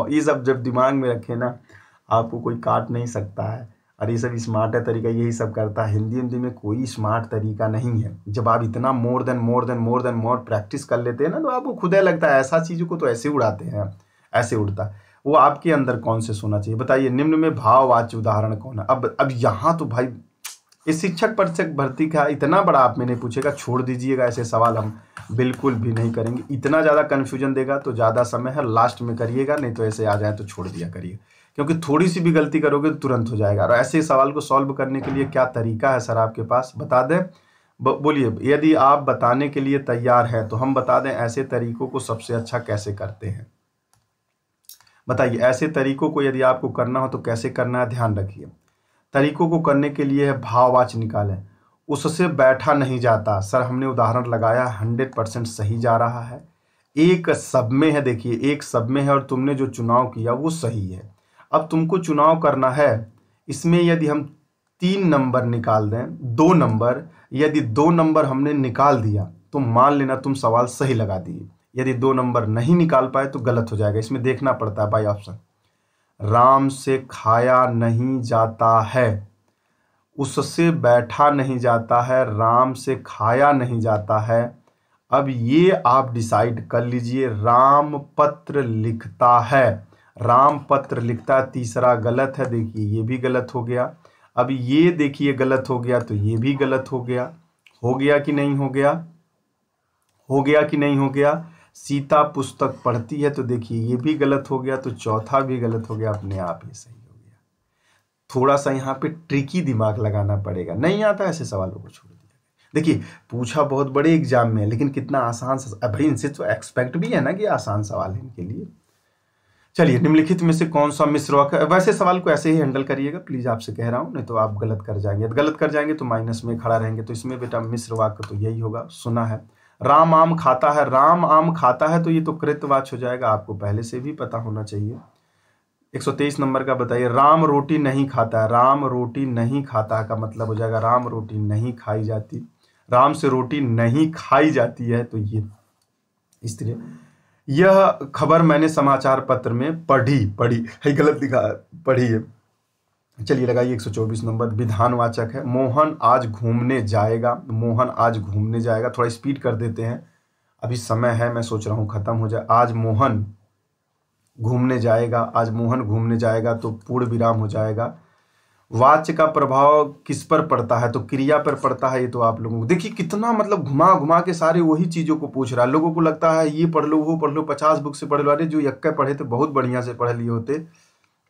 ये सब जब दिमाग में रखे ना आपको कोई काट नहीं सकता है, और ये सब स्मार्ट है तरीका, यही सब करता है। हिंदी में कोई स्मार्ट तरीका नहीं है। जब आप इतना मोर देन प्रैक्टिस कर लेते हैं ना, तो आपको खुद ही लगता है ऐसा चीज़ों को तो ऐसे उड़ाते हैं, ऐसे उड़ता है। वो आपके अंदर कौन से सोना चाहिए, बताइए। निम्न में भाववाच्य उदाहरण कौन है। अब यहाँ तो भाई इस शिक्षक परीक्षक भर्ती का इतना बड़ा आप में नहीं पूछेगा, छोड़ दीजिएगा, ऐसे सवाल हम बिल्कुल भी नहीं करेंगे। इतना ज़्यादा कन्फ्यूजन देगा तो ज़्यादा समय है, लास्ट में करिएगा, नहीं तो ऐसे आ जाए तो छोड़ दिया करिए, क्योंकि थोड़ी सी भी गलती करोगे तो तुरंत हो जाएगा। और ऐसे सवाल को सॉल्व करने के लिए क्या तरीका है सर आपके पास, बता दें। बोलिए, यदि आप बताने के लिए तैयार हैं तो हम बता दें ऐसे तरीकों को सबसे अच्छा कैसे करते हैं। बताइए ऐसे तरीकों को यदि आपको करना हो तो कैसे करना है, ध्यान रखिए। तरीकों को करने के लिए है भाववाच्य निकालें। उससे बैठा नहीं जाता, सर हमने उदाहरण लगाया, 100% सही जा रहा है। एक सब में है, देखिए एक सब में है और तुमने जो चुनाव किया वो सही है। अब तुमको चुनाव करना है, इसमें यदि हम 3 नंबर निकाल दें, 2 नंबर, यदि 2 नंबर हमने निकाल दिया तो मान लेना तुम सवाल सही लगा दिए। यदि 2 नंबर नहीं निकाल पाए तो गलत हो जाएगा। इसमें देखना पड़ता है भाई ऑप्शन। राम से खाया नहीं जाता है, उससे बैठा नहीं जाता है, राम से खाया नहीं जाता है। अब ये आप डिसाइड कर लीजिए। राम पत्र लिखता है, राम पत्र लिखता है, तीसरा गलत है, देखिए ये भी गलत हो गया। अब ये देखिए गलत हो गया तो ये भी गलत हो गया। हो गया कि नहीं हो गया, हो गया कि नहीं हो गया। सीता पुस्तक पढ़ती है तो देखिए ये भी गलत हो गया, तो चौथा भी गलत हो गया, अपने आप ही सही हो गया। थोड़ा सा यहाँ पे ट्रिकी दिमाग लगाना पड़ेगा, नहीं आता ऐसे सवालों को छोड़ दिया। देखिए पूछा बहुत बड़े एग्जाम में, लेकिन कितना आसान भाई, इनसे तो एक्सपेक्ट भी है ना कि आसान सवाल है इनके लिए। चलिए निम्नलिखित में से कौन सा मिश्र वाक्य, वैसे सवाल को ऐसे ही हैंडल करिएगा प्लीज, आपसे कह रहा हूँ, नहीं तो आप गलत कर जाएंगे, गलत कर जाएंगे तो माइनस में खड़ा रहेंगे। तो इसमें बेटा मिश्र वाक्य तो यही होगा, सुना है। राम आम खाता है, राम आम खाता है, तो ये तो कृतवाच्य हो जाएगा, आपको पहले से भी पता होना चाहिए। 123 नंबर का बताइए, राम रोटी नहीं खाता है। राम रोटी नहीं खाता का मतलब हो जाएगा राम रोटी नहीं खाई जाती, राम से रोटी नहीं खाई जाती है, तो ये इस तरह। यह खबर मैंने समाचार पत्र में पढ़ी है, गलत लिखा है, पढ़ी है। चलिए लगाइए 124 नंबर, विधानवाचक है। मोहन आज घूमने जाएगा, मोहन आज घूमने जाएगा, थोड़ा स्पीड कर देते हैं, अभी समय है, मैं सोच रहा हूँ खत्म हो जाए। आज मोहन घूमने जाएगा, आज मोहन घूमने जाएगा, तो पूर्ण विराम हो जाएगा। वाच्य का प्रभाव किस पर पड़ता है, तो क्रिया पर पड़ता है। ये तो आप लोगों को देखिए कितना मतलब घुमा घुमा के सारे वही चीजों को पूछ रहा है। लोगों को लगता है ये पढ़ लो वो पढ़ लो, 50 बुक से पढ़ लो, अरे जो यक्का पढ़े थे बहुत बढ़िया से पढ़ लिए होते,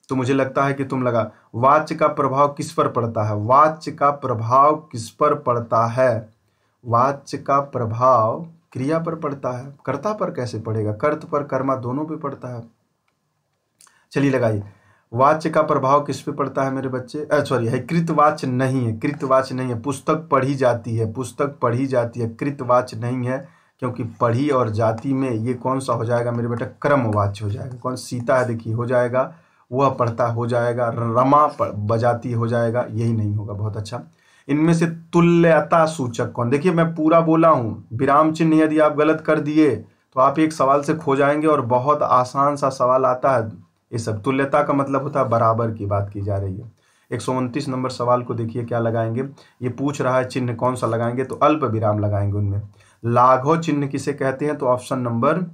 तो मुझे लगता है कि तुम लगा। वाच्य का प्रभाव किस पर पड़ता है, वाच्य का प्रभाव किस पर पड़ता है, वाच्य का प्रभाव क्रिया पर पड़ता है, कर्ता पर कैसे पड़ेगा, कर्त पर कर्मा दोनों पे पड़ता है। चलिए लगाइए, वाच्य का प्रभाव किस पे पड़ता है मेरे बच्चे, सॉरी है कृतवाच्य नहीं है, कृतवाच्य नहीं है। पुस्तक पढ़ी जाती है, पुस्तक पढ़ी जाती है, कृतवाच्य नहीं है, क्योंकि पढ़ी और जाति में ये कौन सा हो जाएगा मेरे बेटा, क्रमवाच्य हो जाएगा। कौन सीता है देखिए हो जाएगा, वह पढ़ता हो जाएगा, रमा बजाती हो जाएगा, यही नहीं होगा। बहुत अच्छा। इनमें से तुल्यता सूचक कौन, देखिए मैं पूरा बोला हूँ, विराम चिन्ह यदि आप गलत कर दिए तो आप एक सवाल से खो जाएंगे, और बहुत आसान सा सवाल आता है ये सब। तुल्यता का मतलब होता है बराबर की बात की जा रही है। 129 नंबर सवाल को देखिए क्या लगाएंगे, ये पूछ रहा है चिन्ह कौन सा लगाएंगे, तो अल्प विराम लगाएंगे उनमें। लाघव चिन्ह किसे कहते हैं, तो ऑप्शन नंबर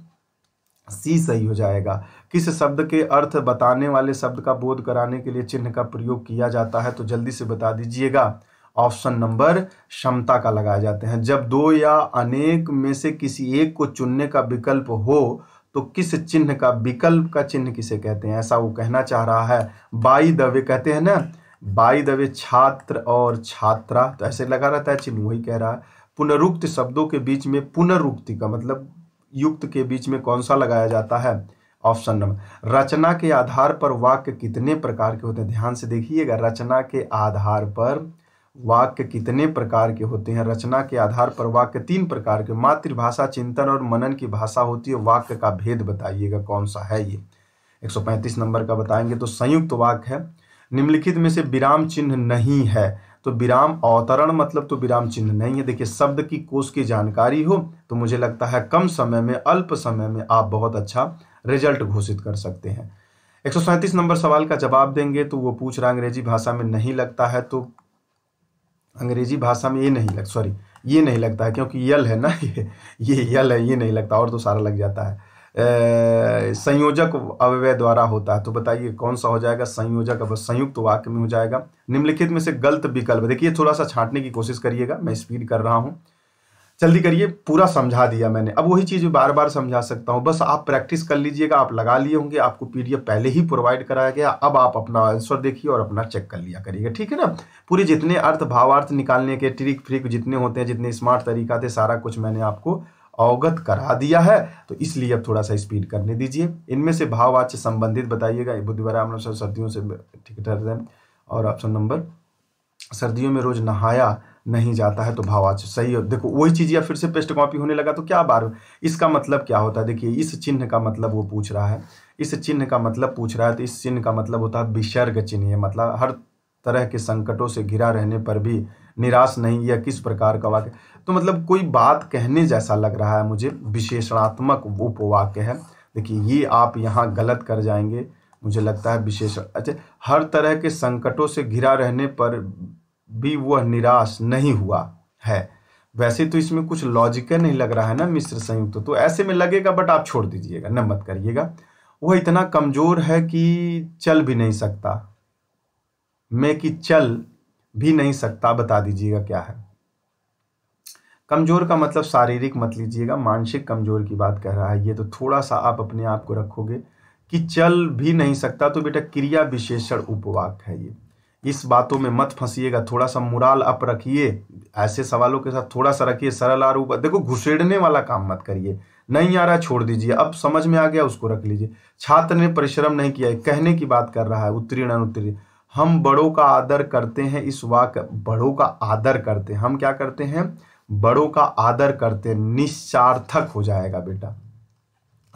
सी सही हो जाएगा। किस शब्द के अर्थ बताने वाले शब्द का बोध कराने के लिए चिन्ह का प्रयोग किया जाता है, तो जल्दी से बता दीजिएगा। ऑप्शन नंबर क्षमता का लगाए जाते हैं। जब दो या अनेक में से किसी एक को चुनने का विकल्प हो तो किस चिन्ह का, विकल्प का चिन्ह किसे कहते हैं, ऐसा वो कहना चाह रहा है। बाई द वे कहते हैं ना, बाई द वे छात्र और छात्रा, तो ऐसे लगा रहता है चिन्ह, वही कह रहा है। पुनरुक्त शब्दों के बीच में, पुनरुक्ति का मतलब युक्त के बीच में कौन सा लगाया जाता है, ऑप्शन नंबर। रचना के आधार पर वाक्य कितने प्रकार के होते हैं, ध्यान से देखिएगा, रचना के आधार पर वाक्य कितने प्रकार के होते हैं। रचना के आधार पर वाक्य 3 प्रकार के, मातृभाषा, चिंतन और मनन की भाषा होती है। वाक्य का भेद बताइएगा कौन सा है ये। 135 नंबर का बताएंगे, तो संयुक्त वाक्य है। निम्नलिखित में से विराम चिन्ह नहीं है, तो विराम अवतरण मतलब तो विराम चिन्ह नहीं है। देखिए शब्द की कोश की जानकारी हो तो मुझे लगता है कम समय में, अल्प समय में आप बहुत अच्छा रिजल्ट घोषित कर सकते हैं। 137 नंबर सवाल का जवाब देंगे, तो वो पूछ रहा अंग्रेजी भाषा में नहीं लगता है, तो अंग्रेजी भाषा में ये नहीं लग, सॉरी ये नहीं लगता है, क्योंकि यल है ना, ये यल है, ये नहीं लगता, और तो सारा लग जाता है। संयोजक अव्यय द्वारा होता है, तो बताइए कौन सा हो जाएगा, संयोजक अब संयुक्त वाक्य में हो जाएगा। निम्नलिखित में से गलत विकल्प, देखिए थोड़ा सा छांटने की कोशिश करिएगा, मैं स्पीड कर रहा हूँ, जल्दी करिए, पूरा समझा दिया मैंने, अब वही चीज़ बार बार समझा सकता हूँ, बस आप प्रैक्टिस कर लीजिएगा। आप लगा लिए होंगे, आपको पीडीएफ पहले ही प्रोवाइड कराया गया, अब आप अपना आंसर देखिए और अपना चेक कर लिया करिएगा, ठीक है ना। पूरे जितने अर्थ भावार्थ निकालने के ट्रिक फ्रिक जितने होते हैं, जितने स्मार्ट तरीका थे, सारा कुछ मैंने आपको अवगत करा दिया है, तो इसलिए अब थोड़ा सा स्पीड करने दीजिए। इनमें से भाववाच्य संबंधित बताइएगा, बुधवार सर्दियों से ठीक ठहरते हैं, और ऑप्शन नंबर सर्दियों में रोज नहाया नहीं जाता है, तो भाववाच्य सही है। देखो वही चीज या फिर से पेस्ट कॉपी होने लगा, तो क्या बार, इसका मतलब क्या होता है, देखिए इस चिन्ह का मतलब वो पूछ रहा है, इस चिन्ह का मतलब पूछ रहा है, तो इस चिन्ह का मतलब होता है विसर्ग चिन्ह, मतलब हर तरह के संकटों से घिरा रहने पर भी निराश नहीं, यह किस प्रकार का वाक्य, तो मतलब कोई बात कहने जैसा लग रहा है मुझे, विशेषणात्मक उपवाक्य है। देखिए ये आप यहाँ गलत कर जाएंगे, मुझे लगता है विशेषण, अच्छा हर तरह के संकटों से घिरा रहने पर भी वह निराश नहीं हुआ है, वैसे तो इसमें कुछ लॉजिक नहीं लग रहा है ना मिश्र संयुक्त, तो ऐसे में लगेगा, बट आप छोड़ दीजिएगा, न मत करिएगा। वह इतना कमजोर है कि चल भी नहीं सकता, मैं कि चल भी नहीं सकता, बता दीजिएगा क्या है। कमजोर का मतलब शारीरिक मत लीजिएगा, मानसिक कमजोर की बात कह रहा है ये, तो थोड़ा सा आप अपने आप को रखोगे कि चल भी नहीं सकता, तो बेटा क्रिया विशेषण उपवाक्य है ये, इस बातों में मत फंसिएगा, थोड़ा सा मोराल अप रखिए, ऐसे सवालों के साथ थोड़ा सा रखिए सरल और ऊपर, देखो घुसेड़ने वाला काम मत करिए, नहीं आ रहा छोड़ दीजिए, अब समझ में आ गया उसको रख लीजिए। छात्र ने परिश्रम नहीं किया, कहने की बात कर रहा है, उत्तीर्ण अनुत्तीर्ण। हम बड़ों का आदर करते हैं, इस वाक्य बड़ों का आदर करते हैं, हम क्या करते हैं, बड़ों का आदर करते हैं, निश्चार्थक हो जाएगा बेटा।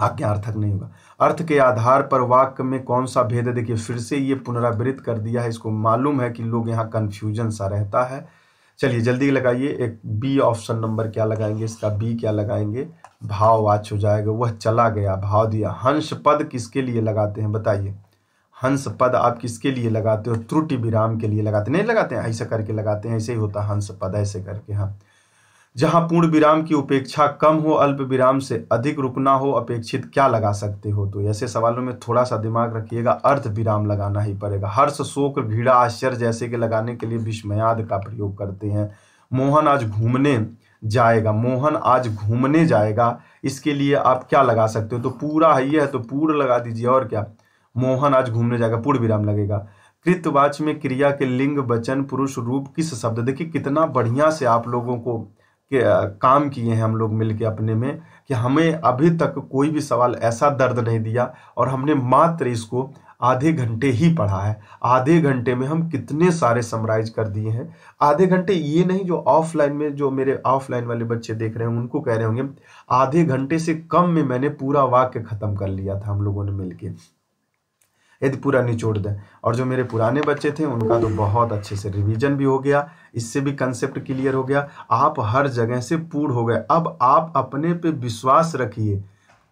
आज्ञार्थक नहीं होगा। अर्थ के आधार पर वाक्य में कौन सा भेद है, देखिए फिर से ये पुनरावृत्त कर दिया है। इसको मालूम है कि लोग यहाँ कंफ्यूजन सा रहता है। चलिए जल्दी लगाइए, एक बी ऑप्शन नंबर क्या लगाएंगे, इसका बी क्या लगाएंगे, भाववाच्य हो जाएगा। वह चला गया, भाव दिया। हंस पद किसके लिए लगाते हैं बताइए, हंस पद आप किसके लिए लगाते हो, त्रुटि विराम के लिए लगाते नहीं लगाते हैं, ऐसा करके लगाते हैं, ऐसे ही होता हंस पद ऐसे करके। हाँ, जहां पूर्ण विराम की उपेक्षा कम हो, अल्प विराम से अधिक रुकना हो, अपेक्षित क्या लगा सकते हो। तो ऐसे सवालों में थोड़ा सा दिमाग रखिएगा, अर्ध विराम लगाना ही पड़ेगा। हर्ष, शोक, घृणा, आश्चर्य जैसे के लगाने के लिए विस्मयाद का प्रयोग करते हैं। मोहन आज घूमने जाएगा, मोहन आज घूमने जाएगा, इसके लिए आप क्या लगा सकते हो, तो पूरा है, ये है तो पूर्ण लगा दीजिए। और क्या, मोहन आज घूमने जाएगा, पूर्ण विराम लगेगा। कृतवाच्य में क्रिया के लिंग, वचन, पुरुष, रूप किस शब्द, देखिए कितना बढ़िया से आप लोगों को काम किए हैं हम लोग मिलके अपने में, कि हमें अभी तक कोई भी सवाल ऐसा दर्द नहीं दिया, और हमने मात्र इसको आधे घंटे ही पढ़ा है। आधे घंटे में हम कितने सारे समराइज कर दिए हैं। आधे घंटे ये नहीं, जो ऑफलाइन में, जो मेरे ऑफलाइन वाले बच्चे देख रहे हैं उनको कह रहे होंगे, आधे घंटे से कम में मैंने पूरा वाक्य खत्म कर लिया था हम लोगों ने मिलके, यदि पूरा निचोड़ दें। और जो मेरे पुराने बच्चे थे उनका तो बहुत अच्छे से रिवीजन भी हो गया, इससे भी कंसेप्ट क्लियर हो गया, आप हर जगह से पूर्ण हो गए। अब आप अपने पे विश्वास रखिए।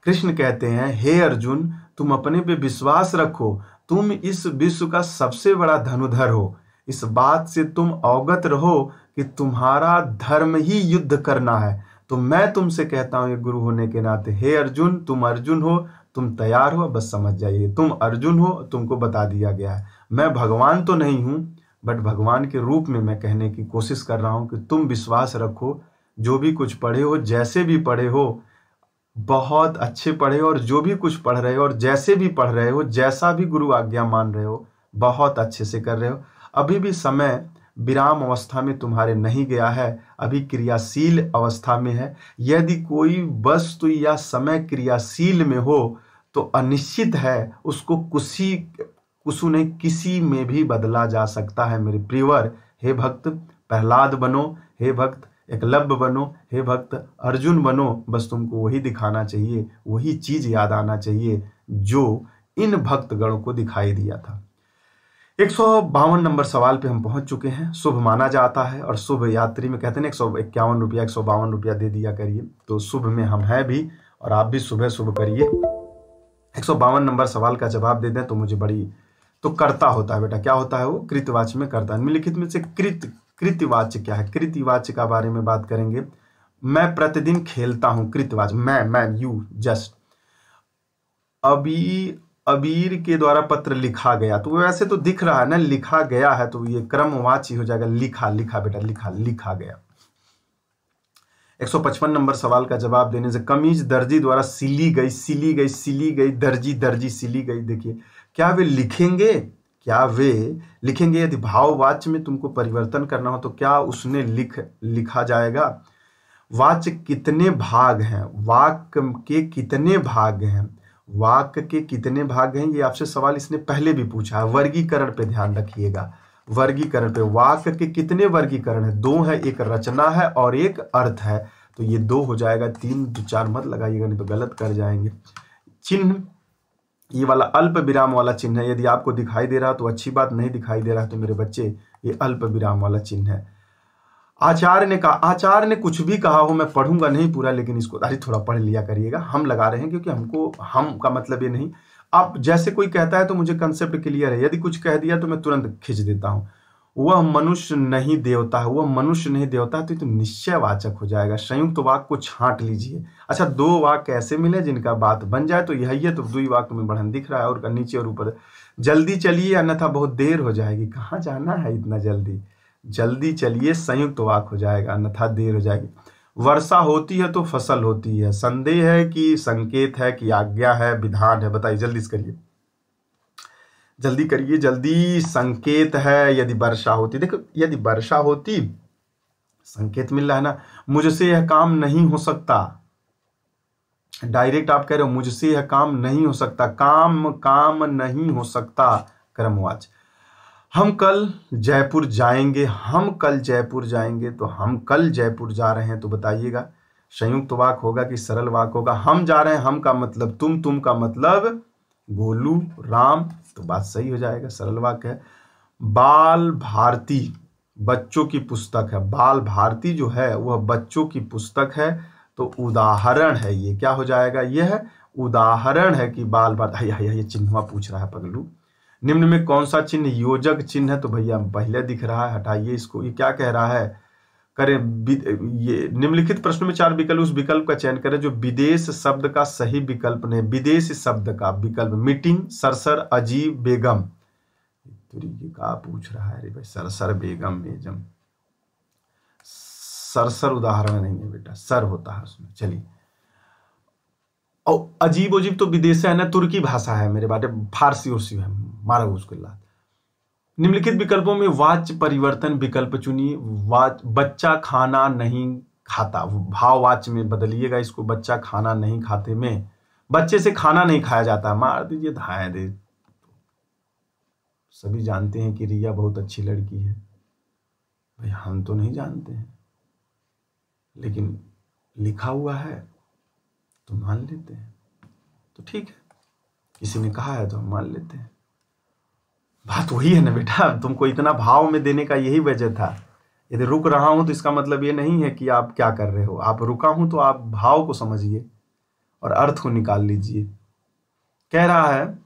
कृष्ण कहते हैं, हे अर्जुन तुम अपने पे विश्वास रखो, तुम इस विश्व का सबसे बड़ा धनुधर हो। इस बात से तुम अवगत रहो कि तुम्हारा धर्म ही युद्ध करना है। तो मैं तुमसे कहता हूं, ये गुरु होने के नाते, हे अर्जुन तुम अर्जुन हो, तुम तैयार हो, बस समझ जाइए, तुम अर्जुन हो, तुमको बता दिया गया है। मैं भगवान तो नहीं हूं, बट भगवान के रूप में मैं कहने की कोशिश कर रहा हूं कि तुम विश्वास रखो, जो भी कुछ पढ़े हो, जैसे भी पढ़े हो, बहुत अच्छे पढ़े हो, और जो भी कुछ पढ़ रहे हो और जैसे भी पढ़ रहे हो, जैसा भी गुरु आज्ञा मान रहे हो, बहुत अच्छे से कर रहे हो। अभी भी समय विराम अवस्था में तुम्हारे नहीं गया है, अभी क्रियाशील अवस्था में है। यदि कोई वस्तु या समय क्रियाशील में हो तो अनिश्चित है, उसको कुछु नहीं किसी में भी बदला जा सकता है मेरे प्रियवर। हे भक्त प्रहलाद बनो, हे भक्त एकलव्य बनो, हे भक्त अर्जुन बनो, बस तुमको वही दिखाना चाहिए, वही चीज याद आना चाहिए जो इन भक्तगणों को दिखाई दिया था। 152 नंबर सवाल पे हम पहुंच चुके हैं। शुभ माना जाता है, और शुभ यात्री में कहते हैं 151 रुपया 152 रुपया दे दिया करिए, तो शुभ में हम हैं भी, और आप भी सुबह शुभ करिए। 152 नंबर सवाल का जवाब दे दें तो मुझे बड़ी, तो कर्ता होता है बेटा, क्या होता है वो, कृतवाच्य में कर्ता। निम्नलिखित में से कृतवाच्य क्या है, कृतवाच्य का बारे में बात करेंगे। मैं प्रतिदिन खेलता हूं, कृतवाच्य, मैं यू जस्ट। अबीर के द्वारा पत्र लिखा गया, तो वैसे तो दिख रहा है ना लिखा गया है, तो ये क्रमवाची हो जाएगा, लिखा बेटा, लिखा गया। 155 नंबर सवाल का जवाब देने से, कमीज दर्जी द्वारा सिली गई, दर्जी सिली गई। देखिए क्या वे लिखेंगे, यदि भाववाच्य में तुमको परिवर्तन करना हो तो क्या उसने लिखा जाएगा। वाच्य कितने भाग हैं, वाक्य के कितने भाग हैं, ये आपसे सवाल इसने पहले भी पूछा है। वर्गीकरण पे ध्यान रखिएगा, वर्गीकरण पे, वाक्य के कितने वर्गीकरण है, 2 है, एक रचना है और एक अर्थ है, तो ये 2 हो जाएगा, 3 4 मत लगाइएगा नहीं तो गलत कर जाएंगे। चिन्ह, ये वाला अल्प विराम वाला चिन्ह है, यदि आपको दिखाई दे रहा तो अच्छी बात, नहीं दिखाई दे रहा तो मेरे बच्चे ये अल्प विराम वाला चिन्ह है। आचार्य ने कहा, आचार्य ने कुछ भी कहा हो, मैं पढ़ूंगा नहीं पूरा, लेकिन इसको अरे थोड़ा पढ़ लिया करिएगा, हम लगा रहे हैं क्योंकि हमको, हम का मतलब ये नहीं, आप जैसे कोई कहता है तो मुझे कंसेप्ट क्लियर है, यदि कुछ कह दिया तो मैं तुरंत खींच देता हूं। वह मनुष्य नहीं देवता है, तो निश्चयवाचक हो जाएगा। संयुक्त वाक्य को छांट लीजिए। अच्छा, 2 वाक्य ऐसे मिले जिनका बात बन जाए तो यही है, तो 2 वाक्य में बढ़न दिख रहा है, और नीचे और ऊपर। जल्दी चलिए अन्यथा बहुत देर हो जाएगी, कहाँ जाना है इतना जल्दी चलिए, संयुक्त वाक्य हो जाएगा अन्यथा देर हो जाएगी। वर्षा होती है तो फसल होती है, संदेह है कि संकेत है कि आज्ञा है, विधान है, बताइए जल्दी से करिए, जल्दी करिए, जल्दी। संकेत है, यदि वर्षा होती, देखो यदि वर्षा होती, संकेत मिल रहा है ना, मुझसे यह काम नहीं हो सकता, डायरेक्ट आप कह रहे हो मुझसे यह काम नहीं हो सकता, काम नहीं हो सकता, क्रमवाच्य। हम कल जयपुर जाएंगे, तो हम कल जयपुर जा रहे हैं, तो बताइएगा संयुक्त वाक्य होगा कि सरल वाक्य होगा? हम जा रहे हैं, हम का मतलब तुम का मतलब गोलू राम, तो बात सही हो जाएगा, सरल वाक्य है। बाल भारती बच्चों की पुस्तक है, बाल भारती जो है वह बच्चों की पुस्तक है, तो उदाहरण है, ये क्या हो जाएगा? यह उदाहरण है कि बाल भारती। ये चिन्हवा पूछ रहा है पगलू, निम्न में कौन सा चिन्ह योजक चिन्ह है? तो भैया पहले दिख रहा है, हटाइए इसको। ये क्या कह रहा है? करें ये निम्नलिखित प्रश्न में 4 विकल्प, उस विकल्प का चयन करें जो विदेश शब्द का सही विकल्प नहीं। विदेश शब्द का विकल्प मीटिंग, सरसर, अजीब, बेगम। तो ये क्या पूछ रहा है? अरे भाई सरसर, बेगम, बेजम, सरसर उदाहरण नहीं है बेटा, सर होता है उसमें। चलिए, और अजीब अजीब तो विदेश है ना, तुर्की भाषा है मेरे बाटे, फारसी उर्सी है, मारा उसको लात। निम्नलिखित विकल्पों में वाच्य परिवर्तन विकल्प चुनिए। बच्चा खाना नहीं खाता, भाव वाच्य में बदलिएगा इसको, बच्चा खाना नहीं खाते में बच्चे से खाना नहीं खाया जाता, मार दीजिए धाए दे। सभी जानते हैं कि रिया बहुत अच्छी लड़की है, भाई हम तो नहीं जानते हैं, लेकिन लिखा हुआ है तो मान लेते हैं, तो ठीक है, किसी ने कहा है तो हम मान लेते हैं। बात वही है ना बेटा, तुमको इतना भाव में देने का यही वजह था। यदि रुक रहा हूं तो इसका मतलब ये नहीं है कि आप क्या कर रहे हो, आप रुका हूं तो आप भाव को समझिए और अर्थ को निकाल लीजिए। कह रहा है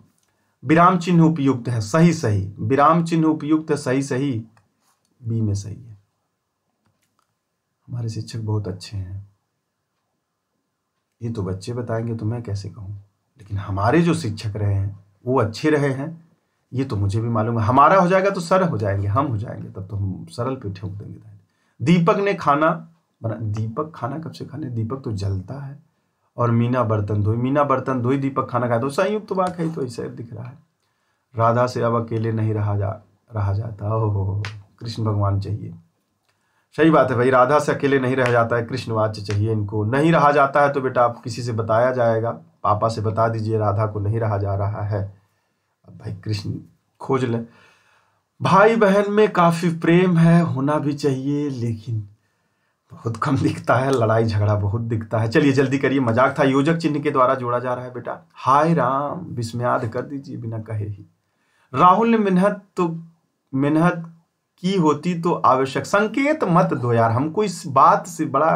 विराम चिन्ह उपयुक्त है, सही सही, विराम चिन्ह उपयुक्त है, सही सही, बी में सही है। हमारे शिक्षक बहुत अच्छे हैं, ये तो बच्चे बताएंगे तो मैं कैसे कहूँ, लेकिन हमारे जो शिक्षक रहे हैं वो अच्छे रहे हैं, ये तो मुझे भी मालूम है। हमारा हो जाएगा तो सर हो जाएंगे, हम हो जाएंगे तब तो हम सरल पे ठोक देंगे। दीपक ने खाना बना, दीपक खाना कब से खाने, दीपक तो जलता है। और मीना बर्तन धोई, मीना बर्तन धोई, दीपक खाना खाया, तो संयुक्त वाक्य है, तो ऐसे दिख रहा है। राधा से अब अकेले नहीं रहा जाता, ओहो कृष्ण भगवान चाहिए। सही बात है भाई, राधा से अकेले नहीं रह जाता है, कृष्ण वाच्य चाहिए इनको। नहीं रहा जाता है तो बेटा आप किसी से बताया जाएगा, पापा से बता दीजिए राधा को नहीं रहा जा रहा है, अब भाई कृष्ण खोज ले। भाई बहन में काफी प्रेम है, होना भी चाहिए, लेकिन बहुत कम दिखता है, लड़ाई झगड़ा बहुत दिखता है। चलिए जल्दी करिए, मजाक था, योजक चिन्ह के द्वारा जोड़ा जा रहा है बेटा। हाय राम, विस्मयाद कर दीजिए बिना कहे ही। राहुल ने मेहनत की होती तो आवश्यक, संकेत मत दो यार, हमको इस बात से बड़ा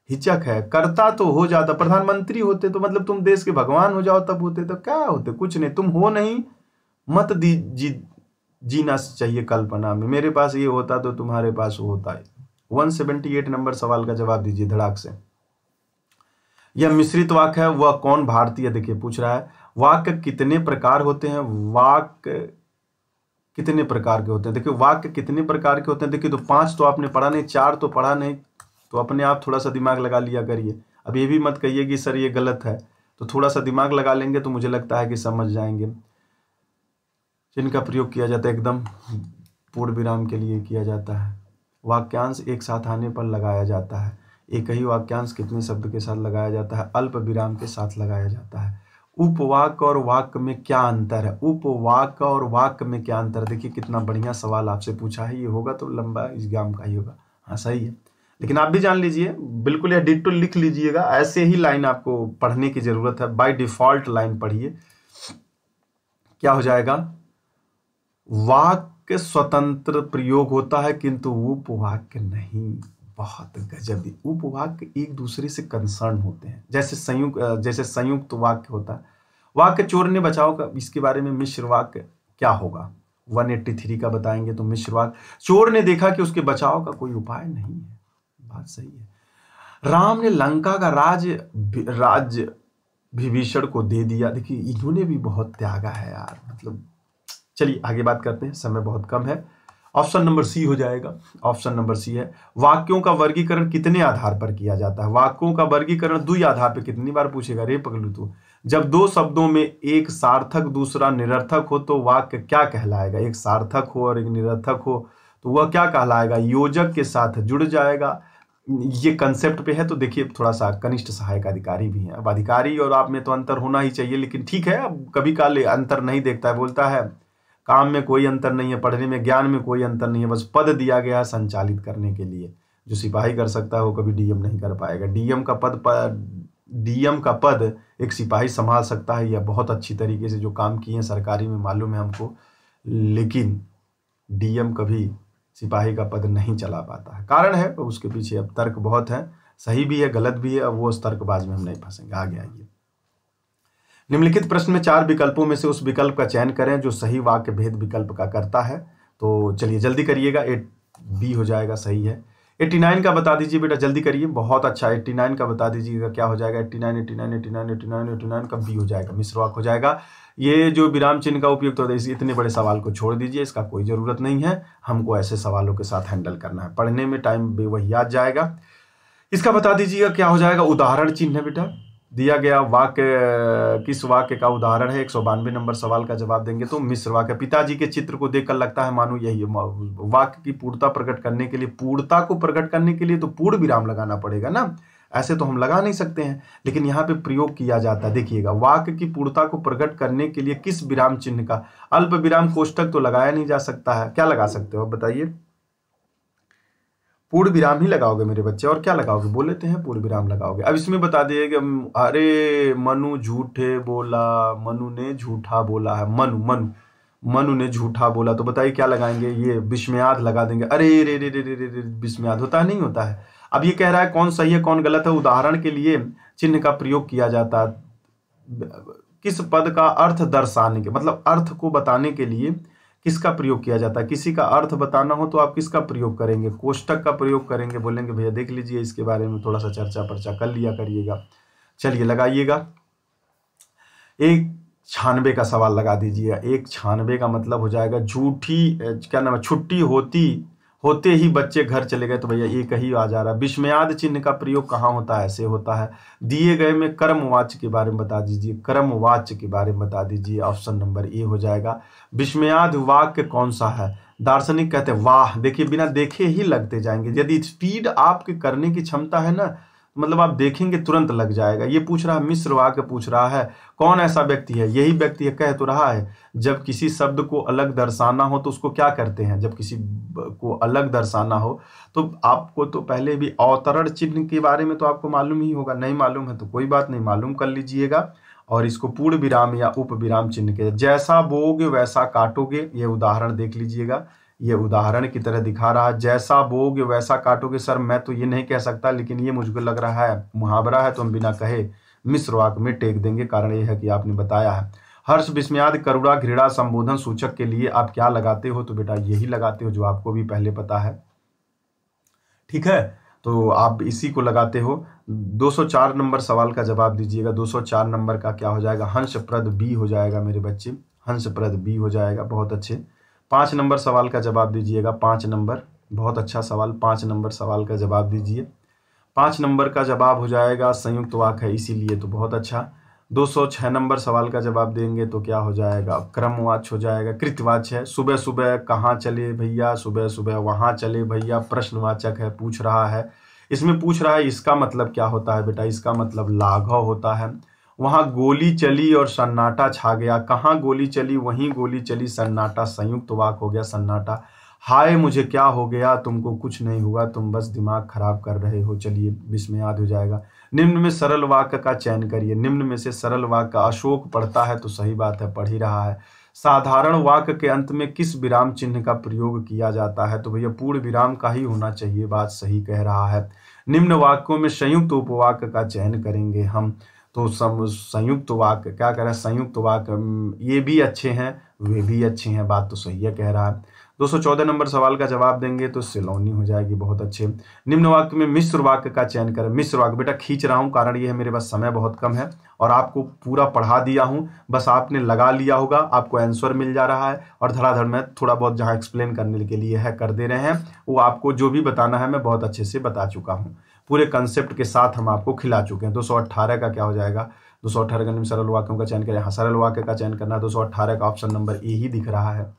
हिचक है। करता तो हो जाता, प्रधानमंत्री होते तो मतलब तुम देश के भगवान हो जाओ तब होते, तो क्या होते, कुछ नहीं, तुम हो नहीं, मत जीना चाहिए कल्पना में। मेरे पास ये होता तो तुम्हारे पास वो होता है। 178 नंबर सवाल का जवाब दीजिए धड़ाक से। यह मिश्रित वाक्य है, वह कौन भारतीय, देखिए पूछ रहा है वाक्य कितने प्रकार होते हैं, वाक्य कितने प्रकार के होते हैं। देखिए वाक्य कितने प्रकार के होते हैं, देखिए तो 5 तो आपने पढ़ा नहीं, 4 तो पढ़ा नहीं, तो अपने आप थोड़ा सा दिमाग लगा लिया करिए। अब ये भी मत कहिए कि सर ये गलत है, तो थोड़ा सा दिमाग लगा लेंगे तो मुझे लगता है कि समझ जाएंगे। जिनका प्रयोग किया जाता है एकदम पूर्ण विराम के लिए किया जाता है। वाक्यांश एक साथ आने पर लगाया जाता है। एक ही वाक्यांश कितने शब्द के साथ लगाया जाता है, अल्प विराम के साथ लगाया जाता है। उपवाक्य और वाक्य में क्या अंतर है, उपवाक्य और वाक्य में क्या अंतर, देखिए कितना बढ़िया सवाल आपसे पूछा है। ये होगा तो लंबा एग्जाम का ही होगा, हाँ सही है, लेकिन आप भी जान लीजिए, बिल्कुल या डिट्टो लिख लीजिएगा, ऐसे ही लाइन आपको पढ़ने की जरूरत है, बाय डिफॉल्ट लाइन पढ़िए। क्या हो जाएगा, वाक्य स्वतंत्र प्रयोग होता है किंतु उपवाक्य नहीं। बहुत गजब, उपवाक्य एक दूसरे से कंसर्न होते हैं, जैसे संयुक्त वाक्य होता है। वाक्य चोर ने बचाओ का, इसके बारे में मिश्र वाक्य क्या होगा, 183 का बताएंगे। तो मिश्र वाक्य, चोर ने देखा कि उसके बचाव का कोई उपाय नहीं है, बात सही है। राम ने लंका का राज्य विभीषण को दे दिया, देखिए इन्होंने भी बहुत त्यागा है यार, मतलब चलिए आगे बात करते हैं, समय बहुत कम है। ऑप्शन नंबर सी हो जाएगा, ऑप्शन नंबर सी है। वाक्यों का वर्गीकरण कितने आधार पर किया जाता है, वाक्यों का वर्गीकरण 2 आधार पर, कितनी बार पूछेगा रे पगलू तू। जब 2 शब्दों में एक सार्थक दूसरा निरर्थक हो तो वाक्य क्या कहलाएगा, एक सार्थक हो और एक निरर्थक हो तो वह क्या कहलाएगा, योजक के साथ जुड़ जाएगा। ये कंसेप्ट पे है, तो देखिए थोड़ा सा कनिष्ठ सहायक अधिकारी भी हैं। अब अधिकारी और आप में तो अंतर होना ही चाहिए, लेकिन ठीक है, अब कभी काल अंतर नहीं देखता है, बोलता है काम में कोई अंतर नहीं है, पढ़ने में ज्ञान में कोई अंतर नहीं है, बस पद दिया गया है संचालित करने के लिए। जो सिपाही कर सकता है वो कभी डीएम नहीं कर पाएगा। डीएम का पद एक सिपाही संभाल सकता है, या बहुत अच्छी तरीके से जो काम किए हैं सरकारी में मालूम है हमको, लेकिन डीएम कभी सिपाही का पद नहीं चला पाता है। कारण है उसके पीछे अब तर्क बहुत है, सही भी है गलत भी है, अब वो उस तर्कबाज में हम नहीं फंसेंगे। आगे आइए। निम्नलिखित प्रश्न में 4 विकल्पों में से उस विकल्प का चयन करें जो सही वाक्य भेद विकल्प का करता है। तो चलिए जल्दी करिएगा, 8B हो जाएगा, सही है। 89 का बता दीजिए बेटा, जल्दी करिए, बहुत अच्छा। 89 का बता दीजिएगा क्या हो जाएगा। 89 का बी हो जाएगा, मिश्र वाक्य हो जाएगा। ये जो विराम चिन्ह का उपयोग होता है, इतने बड़े सवाल को छोड़ दीजिए, इसका कोई ज़रूरत नहीं है। हमको ऐसे सवालों के साथ हैंडल करना है, पढ़ने में टाइम बेवहियात जाएगा। इसका बता दीजिएगा क्या हो जाएगा। उदाहरण चिन्ह है बेटा, दिया गया वाक्य किस वाक्य का उदाहरण है। 192 नंबर सवाल का जवाब देंगे तो मिश्र वाक्य। पिताजी के चित्र को देखकर लगता है मानो यही वाक्य की पूर्णता प्रकट करने के लिए, पूर्णता को प्रकट करने के लिए तो पूर्ण विराम लगाना पड़ेगा ना, ऐसे तो हम लगा नहीं सकते हैं, लेकिन यहाँ पे प्रयोग किया जाता है। देखिएगा, वाक्य की पूर्णता को प्रकट करने के लिए किस विराम चिन्ह का, अल्प विराम कोष्टक तो लगाया नहीं जा सकता है। क्या लगा सकते हो अब बताइए। पूर्ण विराम ही लगाओगे मेरे बच्चे, और क्या लगाओगे, बोल लेते हैं पूर्ण विराम लगाओगे। अब इसमें बता दिए कि अरे मनु झूठे बोला, मनु ने झूठा बोला है, मनु ने झूठा बोला, तो बताइए क्या लगाएंगे। ये विस्मयाद लगा देंगे। अरे रे रे रे रे रे विस्मयाद होता है, नहीं होता है। अब ये कह रहा है कौन सही है कौन गलत है। उदाहरण के लिए चिन्ह का प्रयोग किया जाता है किस पद का अर्थ दर्शाने के, मतलब अर्थ को बताने के लिए किसका प्रयोग किया जाता है। किसी का अर्थ बताना हो तो आप किसका प्रयोग करेंगे, कोष्टक का प्रयोग करेंगे। बोलेंगे भैया देख लीजिए, इसके बारे में थोड़ा सा चर्चा पर्चा कर लिया करिएगा। चलिए लगाइएगा। 196 का सवाल लगा दीजिए। 196 का मतलब हो जाएगा झूठी, क्या नाम है, छुट्टी होते ही बच्चे घर चले गए, तो भैया एक ही आ जा रहा है। विस्मयाद चिन्ह का प्रयोग कहाँ होता है, ऐसे होता है। दिए गए में कर्मवाच्य के बारे में बता दीजिए, कर्मवाच्य के बारे में बता दीजिए, ऑप्शन नंबर ए हो जाएगा। विस्मयाद वाक्य कौन सा है, दार्शनिक कहते हैं वाह। देखिए बिना देखे ही लगते जाएंगे, यदि स्पीड आपके करने की क्षमता है ना, मतलब आप देखेंगे तुरंत लग जाएगा। ये पूछ रहा है मिश्र वाक्य पूछ रहा है, कौन ऐसा व्यक्ति है, यही व्यक्ति है, कह तो रहा है जब किसी शब्द को अलग दर्शाना हो तो उसको क्या करते हैं। जब किसी को अलग दर्शाना हो तो आपको तो पहले भी अवतरण चिन्ह के बारे में तो आपको मालूम ही होगा, नहीं मालूम है तो कोई बात नहीं, मालूम कर लीजिएगा। और इसको पूर्ण विराम या उप विराम चिन्ह के, जैसा बोगे वैसा काटोगे, ये उदाहरण देख लीजिएगा। ये उदाहरण की तरह दिखा रहा है, जैसा बोगे वैसा काटोगे। सर मैं तो ये नहीं कह सकता, लेकिन ये मुझको लग रहा है मुहावरा है, तो हम बिना कहे मिश्र वाक्य में टेक देंगे। कारण ये है कि आपने बताया है। हर्ष, विस्मयाद, करुणा, घृणा संबोधन सूचक के लिए आप क्या लगाते हो, तो बेटा यही लगाते हो जो आपको भी पहले पता है, ठीक है। तो आप इसी को लगाते हो। 204 नंबर सवाल का जवाब दीजिएगा। 204 नंबर का क्या हो जाएगा, हंसप्रद बी हो जाएगा मेरे बच्चे, हंसप्रद बी हो जाएगा, बहुत अच्छे। 5 नंबर सवाल का जवाब दीजिएगा, 5 नंबर, बहुत अच्छा सवाल। 5 नंबर सवाल का जवाब दीजिए। 5 नंबर का जवाब हो जाएगा संयुक्त वाक्य है, इसीलिए तो बहुत अच्छा। 206 नंबर सवाल का जवाब देंगे तो क्या हो जाएगा, क्रमवाच्य हो जाएगा, कृतवाच्य है। सुबह सुबह कहाँ चले भैया, सुबह सुबह वहाँ चले भैया, प्रश्नवाचक है, पूछ रहा है। इसमें पूछ रहा है इसका मतलब क्या होता है बेटा, इसका मतलब लाघव होता है। वहाँ गोली चली और सन्नाटा छा गया, कहाँ गोली चली वहीं गोली चली, सन्नाटा, संयुक्त वाक्य हो गया सन्नाटा। हाय मुझे क्या हो गया, तुमको कुछ नहीं हुआ, तुम बस दिमाग खराब कर रहे हो, चलिए विस्मयाद हो जाएगा। निम्न में सरल वाक्य का चयन करिए। निम्न में से सरल वाक्य, अशोक पढ़ता है, तो सही बात है, पढ़ ही रहा है। साधारण वाक्य के अंत में किस विराम चिन्ह का प्रयोग किया जाता है, तो भैया पूर्ण विराम का ही होना चाहिए, बात सही कह रहा है। निम्न वाक्यों में संयुक्त उपवाक्य का चयन करेंगे हम, तो संयुक्त वाक्य क्या कह रहा है, संयुक्त वाक्य ये भी अच्छे हैं वे भी अच्छे हैं, बात तो सही है कह रहा है। 214 नंबर सवाल का जवाब देंगे तो सिलौनी हो जाएगी, बहुत अच्छे। निम्न वाक्य में मिश्र वाक्य का चयन करें। मिश्र वाक्य बेटा खींच रहा हूं, कारण ये है मेरे पास समय बहुत कम है और आपको पूरा पढ़ा दिया हूं, बस आपने लगा लिया होगा, आपको आंसर मिल जा रहा है और धड़ाधड़ में थोड़ा बहुत जहां एक्सप्लेन करने के लिए है कर दे रहे हैं, वो आपको जो भी बताना है मैं बहुत अच्छे से बता चुका हूँ, पूरे कंसेप्ट के साथ हम आपको खिला चुके हैं। 218 का क्या हो जाएगा, 218 का निम्न सरल वाक्यों का चयन करें। हाँ, सरल वाक्य का चयन करना है। 218 का ऑप्शन नंबर ए ही दिख रहा है।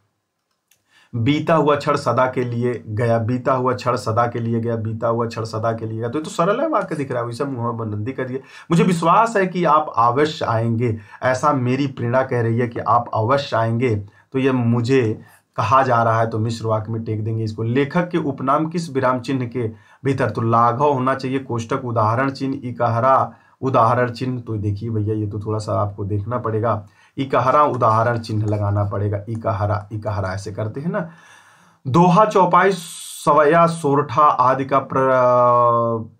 बीता हुआ क्षण सदा के लिए गया, बीता हुआ क्षण सदा के लिए गया, बीता हुआ क्षण सदा के लिए गया, तो सरल है वाक्य दिख रहा है, वैसे मुंहबंदी करिए। मुझे विश्वास है कि आप अवश्य आएंगे, ऐसा मेरी प्रेरणा कह रही है कि आप अवश्य आएंगे, तो ये मुझे कहा जा रहा है, तो मिश्र वाक्य में टेक देंगे इसको। लेखक के उपनाम किस विराम चिन्ह के भीतर तो लाघव होना चाहिए, कोष्टक उदाहरण चिन्ह, इकहरा उदाहरण चिन्ह। तो देखिए भैया ये तो थोड़ा सा आपको देखना पड़ेगा, इकहरा उदाहरण चिन्ह लगाना पड़ेगा, इकहरा इकहरा ऐसे करते हैं ना। दोहा, चौपाई, सवैया, सोरठा आदि का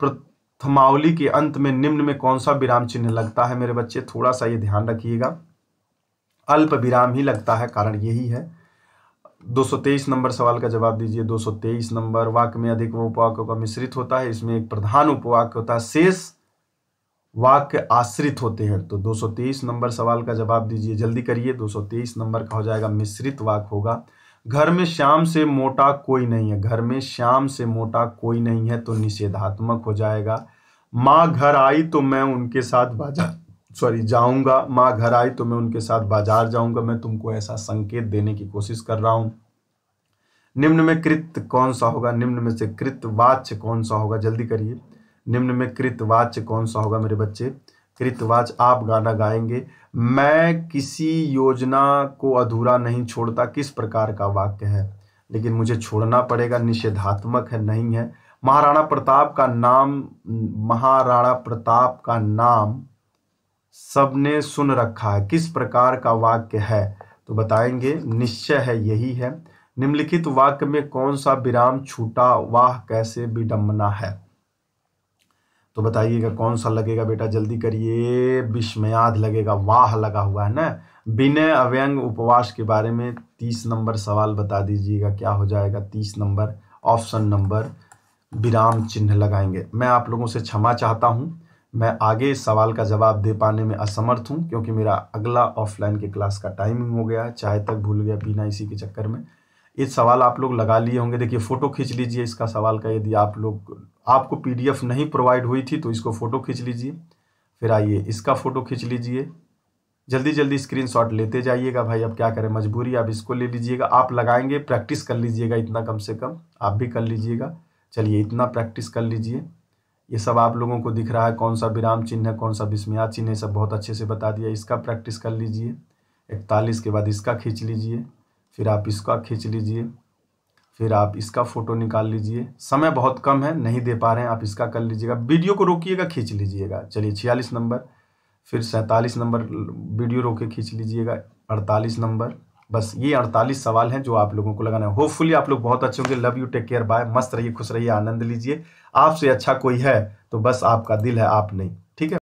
प्रथमावली के अंत में निम्न में कौन सा विराम चिन्ह लगता है मेरे बच्चे? थोड़ा सा ये ध्यान रखिएगा, अल्प विराम ही लगता है, कारण यही है। 223 नंबर सवाल का जवाब दीजिए। 223 नंबर, वाक्य में अधिक उपवाक्यों का मिश्रित होता है, इसमें एक प्रधान उपवाक्य होता है, शेष वाक्य आश्रित होते हैं। तो 223 नंबर सवाल का जवाब दीजिए, जल्दी करिए। 223 नंबर का हो जाएगा मिश्रित वाक्य होगा। घर में श्याम से मोटा कोई नहीं है, घर में श्याम से मोटा कोई नहीं है, तो निषेधात्मक हो जाएगा। माँ घर आई तो मैं उनके साथ जाऊंगा, माँ घर आई तो मैं उनके साथ बाजार जाऊंगा, मैं तुमको ऐसा संकेत देने की कोशिश कर रहा हूं। निम्न में कृत कौन सा होगा? निम्न में से कृत वाच्य कौन सा होगा? जल्दी करिए, निम्न में कृत वाच्य कौन सा होगा मेरे बच्चे? कृत वाच्य, आप गाना गाएंगे, मैं किसी योजना को अधूरा नहीं छोड़ता, किस प्रकार का वाक्य है? लेकिन मुझे छोड़ना पड़ेगा, निषेधात्मक है, नहीं है। महाराणा प्रताप का नाम, महाराणा प्रताप का नाम सबने सुन रखा है, किस प्रकार का वाक्य है? तो बताएंगे, निश्चय है, यही है। निम्नलिखित वाक्य में कौन सा विराम छूटा, वाह कैसे विडंबना है? तो बताइएगा कौन सा लगेगा बेटा, जल्दी करिए। विस्मयाद लगेगा, वाह लगा हुआ है ना। विनय, अव्यंग, उपवास के बारे में 30 नंबर सवाल बता दीजिएगा, क्या हो जाएगा? 30 नंबर ऑप्शन नंबर विराम चिन्ह लगाएंगे। मैं आप लोगों से क्षमा चाहता हूं, मैं आगे इस सवाल का जवाब दे पाने में असमर्थ हूं, क्योंकि मेरा अगला ऑफलाइन के क्लास का टाइमिंग हो गया है, चाय तक भूल गया पीना इसी के चक्कर में। ये सवाल आप लोग लगा लिए होंगे, देखिए फोटो खींच लीजिए इसका सवाल का, यदि आपको पीडीएफ नहीं प्रोवाइड हुई थी तो इसको फोटो खींच लीजिए। फिर आइए इसका फोटो खींच लीजिए, जल्दी जल्दी स्क्रीनशॉट लेते जाइएगा भाई, अब क्या करें मजबूरी, आप इसको ले लीजिएगा। आप लगाएंगे, प्रैक्टिस कर लीजिएगा, इतना कम से कम आप भी कर लीजिएगा। चलिए इतना प्रैक्टिस कर लीजिए। ये सब आप लोगों को दिख रहा है, कौन सा विराम चिन्ह है, कौन सा विस्मयाद चिन्ह है, सब बहुत अच्छे से बता दिया। इसका प्रैक्टिस कर लीजिए। 41 के बाद इसका खींच लीजिए, फिर आप इसका खींच लीजिए, फिर आप इसका फोटो निकाल लीजिए। समय बहुत कम है, नहीं दे पा रहे हैं, आप इसका कर लीजिएगा, वीडियो को रोकिएगा, खींच लीजिएगा। चलिए 46 नंबर, फिर 47 नंबर वीडियो रोक के खींच लीजिएगा, 48 नंबर। बस ये 48 सवाल हैं जो आप लोगों को लगाना है। होपफुली आप लोग बहुत अच्छे होंगे। Love you, take care, bye. मस्त रहिए, खुश रहिए, आनंद लीजिए। आपसे अच्छा कोई है तो बस आपका दिल है, आप नहीं। ठीक है।